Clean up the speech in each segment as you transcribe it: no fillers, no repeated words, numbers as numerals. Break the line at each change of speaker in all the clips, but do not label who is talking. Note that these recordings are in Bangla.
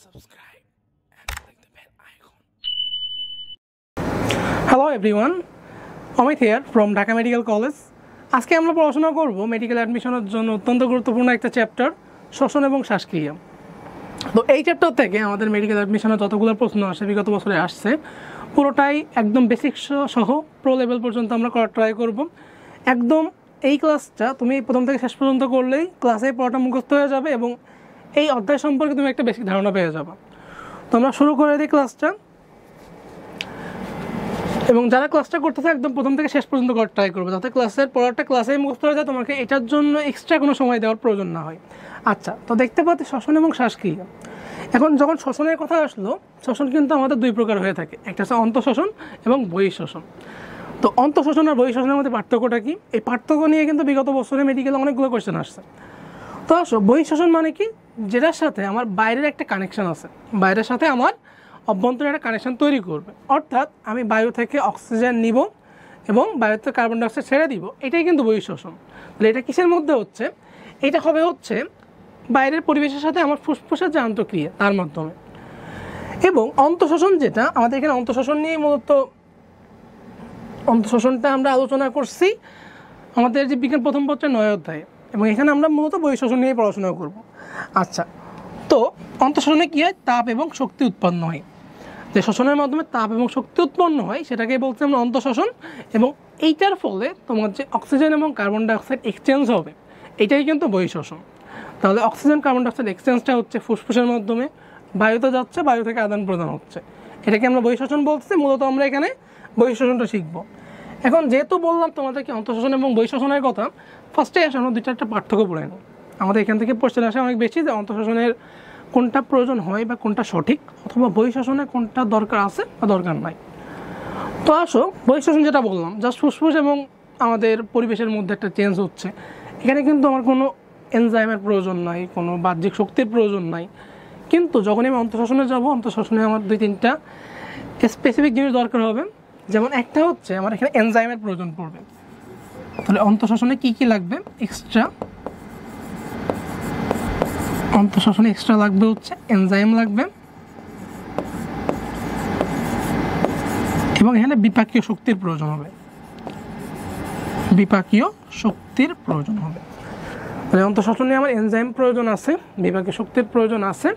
subscribe and click the bell icon. Hello everyone, Amit here from Dhaka Medical College. আজকে আমরা পড়াশোনা করব মেডিকেল অ্যাডমিশনের জন্য অত্যন্ত গুরুত্বপূর্ণ একটা চ্যাপ্টার শ্বসন এবং শ্বাসক্রিয়া। তো এই চ্যাপ্টার থেকে আমাদের মেডিকেল অ্যাডমিশনে যতগুলো প্রশ্ন আসে বিগত বছরে আসছে পুরোটাই একদম বেসিক সহ প্রো লেভেল পর্যন্ত আমরা করার ট্রাই করব। একদম এই ক্লাসটা তুমি প্রথম থেকে শেষ পর্যন্ত করলেই ক্লাসে পড়াটা মুখস্থ হয়ে যাবে এবং এই অধ্যায় সম্পর্কে তুমি একটা বেসিক ধারণা পেয়ে যাবে। তো আমরা শুরু করে দিই ক্লাসটা, এবং যারা ক্লাসটা করতেছে একদম প্রথম থেকে শেষ পর্যন্ত করার ট্রাই করবে যাতে ক্লাসের পড়াটা ক্লাসেই মুখস্থ হয়ে যায়, তোমাকে এটার জন্য এক্সট্রা কোনো সময় দেওয়ার প্রয়োজন না হয়। আচ্ছা, তো দেখতে পাচ্ছি শ্বসন এবং শ্বাসক্রিয়া। এখন যখন শ্বসনের কথা আসলো, শ্বসন কিন্তু আমাদের দুই প্রকার হয়ে থাকে, একটা হচ্ছে অন্তঃশ্বসন এবং বহিঃশ্বসন। তো অন্তঃশ্বসন আর বহিঃশ্বসনের মধ্যে পার্থক্যটা কি? এই পার্থক্য নিয়ে কিন্তু বিগত বছরে মেডিকেলে অনেকগুলো কোয়েশ্চেন আসছে। তো আসো, বহিঃশ্বসন মানে কি? যেটার সাথে আমার বাইরের একটা কানেকশন আছে, বাইরের সাথে আমার অভ্যন্তরে একটা কানেকশন তৈরি করবে, অর্থাৎ আমি বায়ু থেকে অক্সিজেন নিব এবং বায়ুতে কার্বন ডাইঅক্সাইড ছেড়ে দিব, এটাই কিন্তু বহিঃশ্বসন। তাহলে এটা কিসের মধ্যে হচ্ছে? এটা হবে হচ্ছে বাইরের পরিবেশের সাথে আমার ফুসফুসের যে আন্তঃক্রিয়া তার মাধ্যমে। এবং অন্তঃশ্বসন যেটা, আমাদের এখানে অন্তঃশ্বসন নিয়ে মূলত অন্তঃশ্বসনটা আমরা আলোচনা করছি আমাদের যে বিজ্ঞান প্রথম পত্রের 9 অধ্যায়ে, এবং এখানে আমরা মূলত বহিঃশ্বসন নিয়ে পড়াশোনা করব। আচ্ছা, তো অন্তঃশ্বসনে কী হয়? তাপ এবং শক্তি উৎপন্ন হয়। যে শ্বসনের মাধ্যমে তাপ এবং শক্তি উৎপন্ন হয় সেটাকে বলছি আমরা অন্তঃশ্বসন, এবং এইটার ফলে তোমার যে অক্সিজেন এবং কার্বন ডাইঅক্সাইড এক্সচেঞ্জ হবে এটাই কিন্তু বহিঃশ্বসন। তাহলে অক্সিজেন কার্বন ডাইঅক্সাইড এক্সচেঞ্জটা হচ্ছে ফুসফুসের মাধ্যমে, বায়ুতে যাচ্ছে, বায়ু থেকে আদান প্রদান হচ্ছে, এটাকে আমরা বহিঃশ্বসন বলছি। মূলত আমরা এখানে বহিঃশ্বসনটা শিখব। এখন যেহেতু বললাম তোমাদেরকে অন্তঃশ্বসন এবং বহিঃশ্বসনের কথা, ফার্স্টে আসে আমরা দুইটা একটা পার্থক্য পড়ে নিই। আমাদের এখান থেকে কোশ্চেন আসে অনেক বেশি যে অন্তঃশ্বসনের কোনটা প্রয়োজন হয় বা কোনটা সঠিক, অথবা বহিঃশ্বসনে কোনটা দরকার আছে বা দরকার নাই। তো আসো, বহিঃশ্বসন যেটা বললাম জাস্ট ফুসফুস এবং আমাদের পরিবেশের মধ্যে একটা চেঞ্জ হচ্ছে, এখানে কিন্তু আমার কোনো এনজাইমের প্রয়োজন নাই, কোনো বাহ্যিক শক্তির প্রয়োজন নাই। কিন্তু যখনই আমি অন্তঃশ্বসনে যাব, অন্তঃশ্বসনে আমার 2-3টা স্পেসিফিক জিনিস দরকার হবে। যেমন একটা হচ্ছে আমার এখানে এনজাইমের প্রয়োজন পড়বে। তাহলে অন্তঃশ্বসনে কী কী লাগবে এক্সট্রা? অন্তঃশ্বসনে এক্সট্রা লাগবে হচ্ছে এনজাইম লাগবে, এবং এখানে বিপাকীয় শক্তির প্রয়োজন হবে, বিপাকীয় শক্তির প্রয়োজন হবে। মানে অন্তঃশ্বসনে আমার এনজাইম প্রয়োজন আছে, বিপাকীয় শক্তির প্রয়োজন আছে,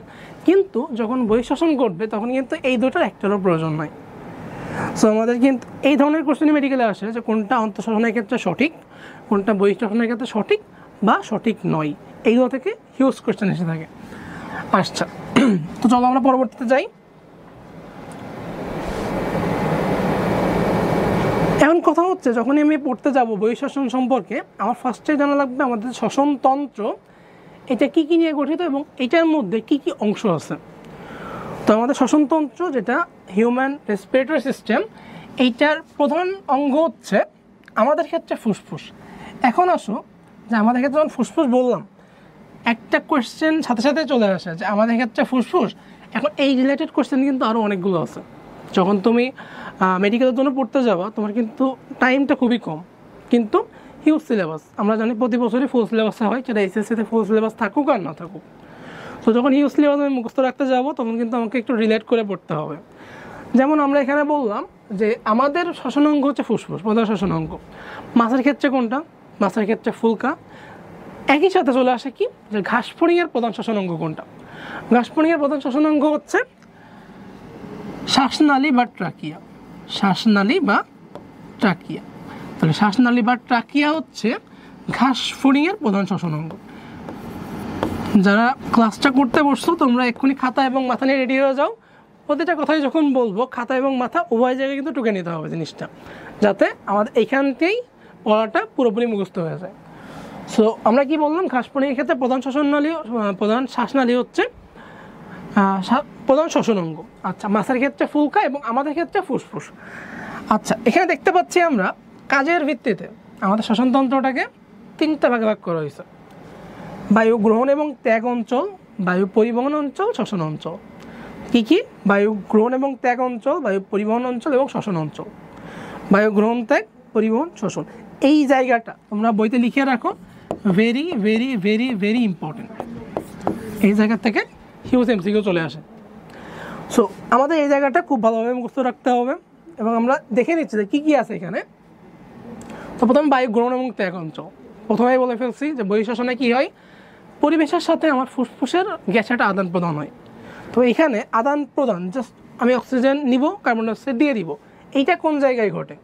কিন্তু যখন বহিঃশ্বসন করবে তখন কিন্তু এই দুটোর একটারও প্রয়োজন নাই। সো আমাদের কিন্তু এই ধরনের কোশ্চেন মেডিকেলে আসে যে কোনটা অন্তঃশ্বসনের ক্ষেত্রে সঠিক, কোনটা বহিঃশ্বসনের ক্ষেত্রে সঠিক বা সঠিক নয়, এইগুলো থেকে হিউজ কোশ্চেন এসে থাকে। আচ্ছা, তো চলো আমরা পরবর্তীতে যাই। এখন কথা হচ্ছে যখনই আমি পড়তে যাব বহিঃশ্বসন সম্পর্কে, আমার ফার্স্টে জানা লাগবে আমাদের শ্বসনতন্ত্র এটা কী কী নিয়ে গঠিত এবং এটার মধ্যে কী কী অংশ আছে। তো আমাদের শ্বসনতন্ত্র যেটা হিউম্যান রেসপিরেটরি সিস্টেম, এইটার প্রধান অঙ্গ হচ্ছে আমাদের ক্ষেত্রে ফুসফুস। এখন আসো, যে আমাদের ক্ষেত্রে যখন ফুসফুস বললাম, একটা কোয়েশ্চেন সাথে সাথে চলে আসে যে আমাদের ক্ষেত্রে ফুসফুস। এখন এই রিলেটেড কোয়েশ্চেন কিন্তু আরও অনেকগুলো আছে। যখন তুমি মেডিকেলের জন্য পড়তে যাবা তোমার কিন্তু টাইমটা খুবই কম, কিন্তু হিউজ সিলেবাস। আমরা জানি প্রতি বছরই ফুল সিলেবাসে হয়, সেটা এসএসসিতে ফুল সিলেবাস থাকুক আর না থাকুক। তো যখন হিউজ সিলেবাস আমি মুখস্থ রাখতে যাবো তখন কিন্তু আমাকে একটু রিলেট করে পড়তে হবে। যেমন আমরা এখানে বললাম যে আমাদের শ্বসনাঙ্গ হচ্ছে ফুসফুস, প্রধান শ্বসনাঙ্গ। মাছের ক্ষেত্রে কোনটা? মাছের ক্ষেত্রে ফুলকা। একই সাথে চলে আসে কি, যে ঘাসফড়িংয়ের প্রধান শ্বসনাঙ্গ কোনটা? ঘাসফড়িংয়ের প্রধান শ্বসনাঙ্গ হচ্ছে শ্বাসনালী বা ট্রাকিয়া, শ্বাসনালী বা ট্রাকিয়া। তাহলে শ্বাসনালী বা ট্রাকিয়া হচ্ছে ঘাসফড়িংয়ের প্রধান শ্বসনাঙ্গ। যারা ক্লাসটা করতে বসছো তোমরা এক্ষুনি খাতা এবং মাথা নিয়ে রেডি হয়ে যাও। প্রতিটা কথাই যখন বলবো খাতা এবং মাথা উভয় জায়গায় কিন্তু টুকে নিতে হবে জিনিসটা, যাতে আমাদের এইখানতেই পড়াটা পুরোপুরি মুখস্থ হয়ে যায়। সো আমরা কি বললাম, ঘাসফড়িংয়ের ক্ষেত্রে প্রধান শ্বসননালী, প্রধান শ্বাসনালী হচ্ছে প্রধান শ্বসনাঙ্গ। আচ্ছা, মাছের ক্ষেত্রে ফুলকা এবং আমাদের ক্ষেত্রে ফুসফুস। আচ্ছা, এখানে দেখতে পাচ্ছি আমরা কাজের ভিত্তিতে আমাদের শ্বসনতন্ত্রটাকে 3টা ভাগে ভাগ করা হয়েছে: বায়ু গ্রহণ এবং ত্যাগ অঞ্চল, বায়ু পরিবহন অঞ্চল, শ্বসন অঞ্চল। কী কী? বায়ু গ্রহণ এবং ত্যাগ অঞ্চল, বায়ু পরিবহন অঞ্চল এবং শ্বসন অঞ্চল। বায়ু গ্রহণ, ত্যাগ, পরিবহন, শ্বসন, এই জায়গাটা তোমরা বইতে লিখে রাখো, very very very very important. এই জায়গা থেকে হিউজ এমসিকিউ চলে আসে। সো আমাদের এই জায়গাটা খুব ভালোভাবে মুখস্থ রাখতে হবে এবং আমরা দেখে নিচ্ছি যে কী কী আছে এখানে। তো প্রথমে বায়ু গ্রহণ এবং ত্যাগ অঞ্চল। প্রথমেই বলে ফেলছি যে বহিঃশ্বসনে কী হয়, পরিবেশের সাথে আমার ফুসফুসের গ্যাসের আদান প্রদান হয়। তো এখানে আদান প্রদান জাস্ট আমি অক্সিজেন নিব, কার্বন ডাইঅক্সাইড দিয়ে দিব, এইটা কোন জায়গায় ঘটে?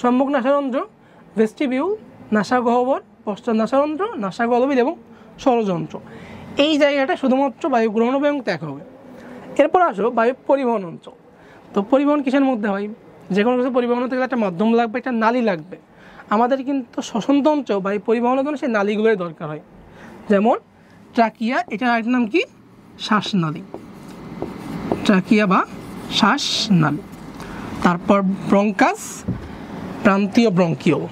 সম্মুখ নাসারন্ধ্র, ভেস্টিবিউল, নাসা গহ্বর, পশ্চাৎ নাসারন্ধ্র, নাসা গলবিল এবং ষড়যন্ত্র। এই জায়গাটা শুধুমাত্র বায়ু গ্রহণ এবং ত্যাগ হবে। এরপর আসো বায়ু পরিবহন অঞ্চল। তো পরিবহন কিসের মধ্যে হয়? যে কোনো কিছু পরিবহন হতে গেলে একটা মাধ্যম লাগবে, একটা নালী লাগবে। আমাদের কিন্তু শ্বসনতন্ত্র বায়ু পরিবহনের জন্য সেই নালীগুলোর দরকার হয়। যেমন ট্রাকিয়া, এটার আরেক নাম কি? শ্বাসনালী, ট্রাকিয়া বা শ্বাসনালী। তারপর ব্রঙ্কাস, প্রান্তীয় ব্রঙ্কিওল।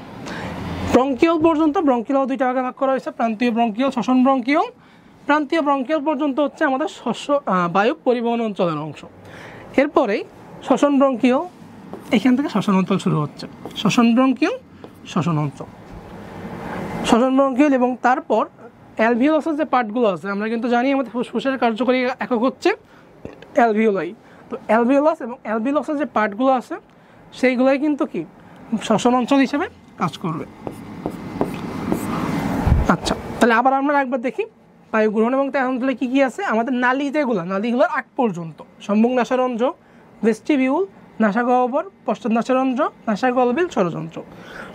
ব্রঙ্কিওল পর্যন্ত, ব্রঙ্কিওল দুইটা ভাগে ভাগ করা হয়েছে, প্রান্তীয় ব্রঙ্কিওল, শ্বসন ব্রঙ্কিওল। প্রান্তীয় ব্রঙ্কিওল পর্যন্ত হচ্ছে আমাদের বায়ু পরিবহন অঞ্চলের অংশ। এরপরেই শ্বসন ব্রঙ্কিওল, এখান থেকে শ্বসন অঞ্চল শুরু হচ্ছে। শ্বসন ব্রঙ্কিওল, শ্বসন অঞ্চল, শ্বসন ব্রঙ্কিওল। এবং তারপর অ্যালভিওলাসের যে পার্টগুলো আছে, আমরা কিন্তু জানি আমাদের ফুসফুসের কার্যকরী একক হচ্ছে অ্যালভিওলাই। তো অ্যালভিওলাস এবং অ্যালভিওলাসের যে পার্টগুলো আছে সেইগুলোই কিন্তু কি শ্বসন অঞ্চল হিসেবে কাজ করবে। আচ্ছা, তাহলে আবার আমরা একবার দেখি বায়ু গ্রহণ এবং ত্যাগ অঞ্চলে কী কী আছে। আমাদের নালী যেগুলো, নালীগুলোর আগ পর্যন্ত সম্মুখ নাসারন্ধ্র, ভেস্টিবিউল, নাসা গহ্বর, পশ্চাৎ নাসারন্ধ্র, নাসা গলবিল, ষড়যন্ত্র।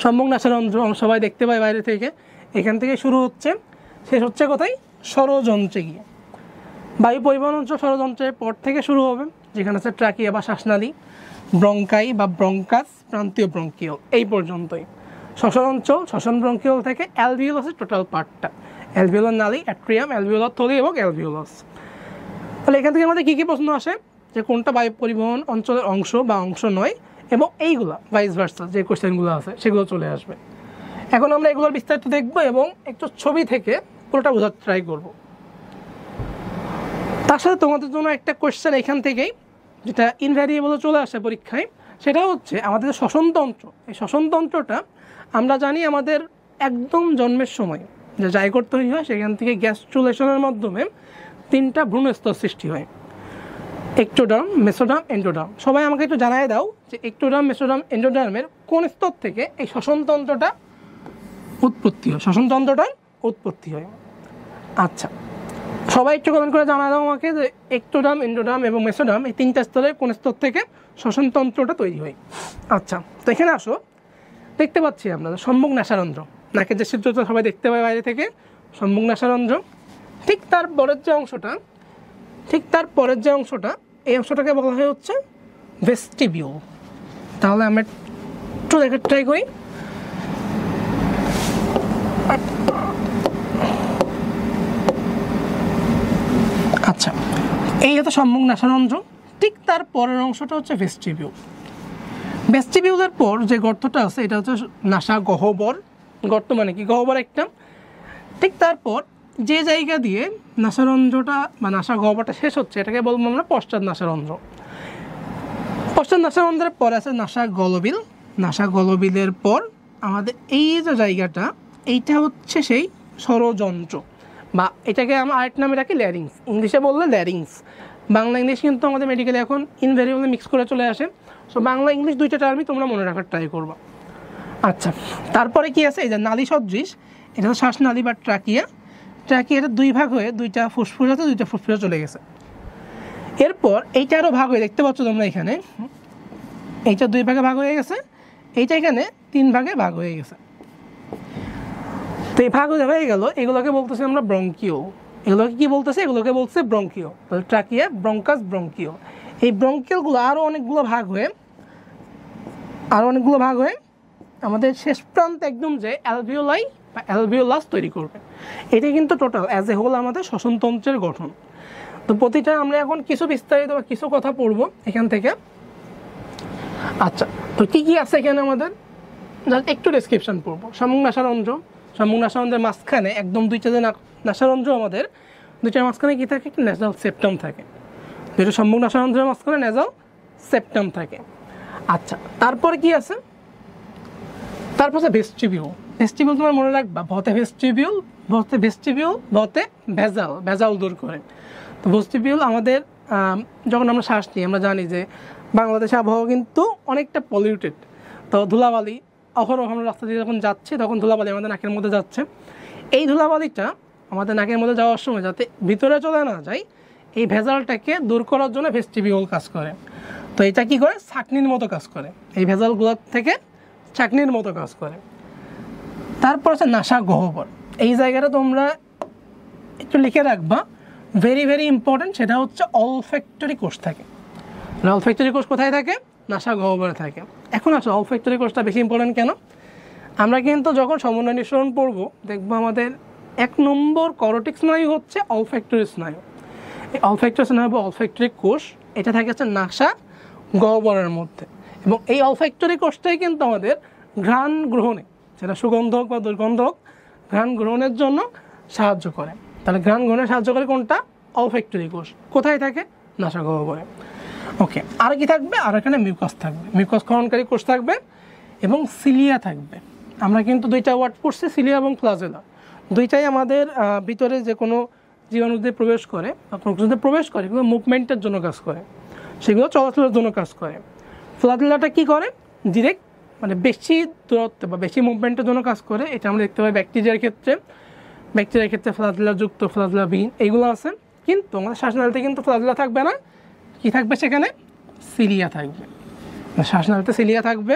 সম্মুখ নাসারন্ধ্র আমরা সবাই দেখতে পাই বাইরে থেকে, এখান থেকে শুরু হচ্ছে, শেষ হচ্ছে কোথায়? ষড়যন্ত্রে গিয়ে। বায়ু পরিবহন অঞ্চল ষড়যন্ত্রের পর থেকে শুরু হবে, যেখানে আছে ট্রাকিয়া বা শ্বাসনালী, ব্রঙ্কাই বা ব্রঙ্কাস, প্রান্তীয় ব্রঙ্কিওল, এই পর্যন্তই। শ্বসন অঞ্চল, শ্বসন ব্রঙ্কিওল থেকে অ্যালভিওলাসের টোটাল পার্টটা, অ্যালভিওলার নালী, অ্যাট্রিয়াম, অ্যালভিওলার থলি এবং অ্যালভিওলাস। তাহলে এখান থেকে আমাদের কী কী প্রশ্ন আসে, যে কোনটা বায়ু পরিবহন অঞ্চলের অংশ বা অংশ নয়, এবং এইগুলা ভাইস ভার্সা যে কোয়েশ্চেনগুলো আছে সেগুলো চলে আসবে। এখন আমরা এগুলোর বিস্তারিত দেখব এবং একটু ছবি থেকে পুরোটা বোঝার ট্রাই করব। তার সাথে তোমাদের জন্য একটা কোয়েশ্চেন এখান থেকেই, যেটা ইনভ্যারিয়েবল চলে আসে পরীক্ষায়, সেটা হচ্ছে আমাদের শ্বসনতন্ত্র। এই শ্বসনতন্ত্রটা আমরা জানি আমাদের একদম জন্মের সময় যে জাইগোট তৈরি হয়, সেখান থেকে গ্যাস্ট্রুলেশনের মাধ্যমে 3টা ভ্রূণস্তর সৃষ্টি হয়, এক্টোডার্ম, মেসোডার্ম, এন্ডোডার্ম। সবাই আমাকে একটু জানাই দাও যে এক্টোডার্ম, মেসোডার্ম, এন্ডোডার্মের কোন স্তর থেকে এই শ্বসনতন্ত্রটা উৎপত্তি হয়, শ্বসনতন্ত্রটার উৎপত্তি হয়। আচ্ছা, সবাই একটু কমেন্ট করে জানা দাও আমাকে যে এক্টোডার্ম, এন্ডোডার্ম এবং মেসোডার্ম এই 3টা স্তরের কোন স্তর থেকে শ্বসনতন্ত্রটা তৈরি হয়। আচ্ছা, তো এখানে আসো, দেখতে পাচ্ছি আমরা সম্মুখ নাসারন্ধ্র, নাকের যে ছিদ্রটা সবাই দেখতে পাই বাইরে থেকে, সম্মুখ নাসারন্ধ্র। ঠিক তার পরের যে অংশটা, এই অংশটাকে বলা হয় হচ্ছে ভেস্টিবিউল। তাহলে আমরা একটু দেখার ট্রাই করি। আচ্ছা, এই হচ্ছে সম্মুখ নাসারন্ধ্র। ঠিক তার পরের অংশটা হচ্ছে ভেস্টিবিউল। ভেস্টিবিউলের পর যে গর্তটা আছে এটা হচ্ছে নাসা গহ্বর। গর্ত মানে কি? গহ্বর একটা। ঠিক তারপর যে জায়গা দিয়ে নাসারন্ধ্রটা বা নাসা গহ্বরটা শেষ হচ্ছে এটাকে বলবো আমরা পশ্চাৎ নাসারন্ধ্র। পশ্চাৎ নাসারন্ধ্রের পর আছে নাসা গলবিল। নাসা গলবিলের পর আমাদের এই যে জায়গাটা, এইটা হচ্ছে সেই ষড়যন্ত্র, বা এটাকে আমরা আরেক নামে রাখি ল্যারিংস। ইংলিশে বললে ল্যারিংস, বাংলা ইংলিশ কিন্তু আমাদের মেডিকেলে এখন ইনভ্যারিয়েবলি মিক্স করে চলে আসে। সো বাংলা ইংলিশ দুইটা টার্মই তোমরা মনে রাখার ট্রাই করবা। আচ্ছা, তারপরে কি আছে? এই যে নালী সদৃশ, এটা হচ্ছে শ্বাসনালী বা ট্রাকিয়া। ট্রাকিয়াটা 2 ভাগ হয়ে 2টা ফুসফুস আছে, 2টা ফুসফুসে চলে গেছে। এরপর এইটা আরও ভাগ হয়ে, দেখতে পাচ্ছ তোমরা এখানে, এইটা 2 ভাগে ভাগ হয়ে গেছে, এইটা এখানে 3 ভাগে ভাগ হয়ে গেছে। তো এই ভাগ হয়ে গেল, এগুলোকে বলতেছি আমরা ব্রঙ্কিও। এগুলোকে কি বলতেছে? এগুলোকে বলছে ব্রঙ্কিও। তাহলে ট্রাকিয়া, ব্রঙ্কাস, ব্রঙ্কিও। এই ব্রঙ্কিওগুলো আরও অনেকগুলো ভাগ হয়ে আমাদের শেষ প্রান্তে একদম যে অ্যালভিওলাই বা অ্যালভিওলাস তৈরি করবে। এটা কিন্তু টোটাল অ্যাজ এ হোল আমাদের শ্বসনতন্ত্রের গঠন। তো প্রতিটা আমরা এখন কিছু বিস্তারিত বা কিছু কথা পড়বো এখান থেকে। আচ্ছা, তো কী কী আছে এখানে আমাদের একটু ডেসক্রিপশন পড়বো। সম্মুখ নাসারন্ধ্র, সম্মুখ নাসারন্ধ্রের মাঝখানে একদম 2টা যে নাসারন্ধ্র আমাদের, 2টার মাঝখানে কী থাকে? একটা নেজাল সেপ্টাম থাকে। 2টা সম্মুখ নাসারন্ধ্রের মাঝখানে নেজাল সেপ্টাম থাকে। আচ্ছা, তারপর কি আছে? তারপর আছে ভেস্টিবিউল। ভেস্টিবিউল তোমার মনে রাখবা, ভতে ভেস্টিবিউল, ভতে ভেজাল দূর করে। তো ভেস্টিবিউল আমাদের যখন আমরা শ্বাস নিই আমরা জানি যে বাংলাদেশে আবহাওয়া কিন্তু অনেকটা পলিউটেড। তো ধুলাবালি অহরহ আমরা রাস্তা দিয়ে যখন যাচ্ছি তখন ধুলাবালি আমাদের নাকের মধ্যে যাচ্ছে। এই ধুলাবালিটা আমাদের নাকের মধ্যে যাওয়ার সময় যাতে ভিতরে চলে না যায় এই ভেজালটাকে দূর করার জন্য ভেস্টিবিউল কাজ করে। তো এটা কী করে? ছাঁকনির মতো কাজ করে, এই ভেজালগুলোর থেকে ছাঁকনির মতো কাজ করে। তারপর আছে নাসা গহ্বর। এই জায়গাটা তোমরা একটু লিখে রাখবা, ভেরি ভেরি ইম্পর্টেন্ট। সেটা হচ্ছে অলফ্যাক্টরি কোষ থাকে। অলফ্যাক্টরি কোষ কোথায় থাকে? নাসা গহ্বরে থাকে। এখন আসো অলফ্যাক্টরি কোষটা বেশি ইম্পর্টেন্ট কেন? আমরা কিন্তু যখন সমন্বয় নিঃসরণ পড়বো দেখবো আমাদের 1 নম্বর করোটিক স্নায়ু হচ্ছে অলফ্যাক্টরি স্নায়ু। এই অলফ্যাক্টরি স্নায়ু বা অলফ্যাক্টরি কোষ এটা থাকে হচ্ছে নাসা গহ্বরের মধ্যে, এবং এই অলফ্যাক্টরি কোষটাই কিন্তু আমাদের ঘ্রাণ গ্রহণে, সেটা সুগন্ধ হোক বা দুর্গন্ধ হোক, ঘ্রাণ গ্রহণের জন্য সাহায্য করে। তাহলে ঘ্রাণ গ্রহণে সাহায্য করে কোনটা? অলফ্যাক্টরি কোষ। কোথায় থাকে? নাসা গহ্বরে। ওকে, আর কি থাকবে? আর এখানে মিউকাস থাকবে, মিউকাস ক্ষরণকারী কোষ থাকবে, এবং সিলিয়া থাকবে। আমরা কিন্তু দুইটা ওয়ার্ড পড়ছি, সিলিয়া এবং ফ্লাজেলা। দুইটাই আমাদের ভিতরে যে কোনো জীবাণুতে প্রবেশ করে বা প্রকৃতিতে প্রবেশ করে এগুলো মুভমেন্টের জন্য কাজ করে, সেগুলো চলাচলের জন্য কাজ করে। ফ্লাজেলাটা কী করে? ডিরেক্ট মানে বেশি দূরত্ব বা বেশি মুভমেন্টের জন্য কাজ করে। এটা আমরা দেখতে পাই ব্যাকটেরিয়ার ক্ষেত্রে। ব্যাকটেরিয়ার ক্ষেত্রে ফ্লাজেলা যুক্ত, ফ্লাজেলা বিহীন এইগুলো আছে। কিন্তু আমাদের শ্বাসনালীতে কিন্তু ফ্লাজেলা থাকবে না। কি থাকবে সেখানে? সিলিয়া থাকবে। শ্বাসনালীতে সিলিয়া থাকবে,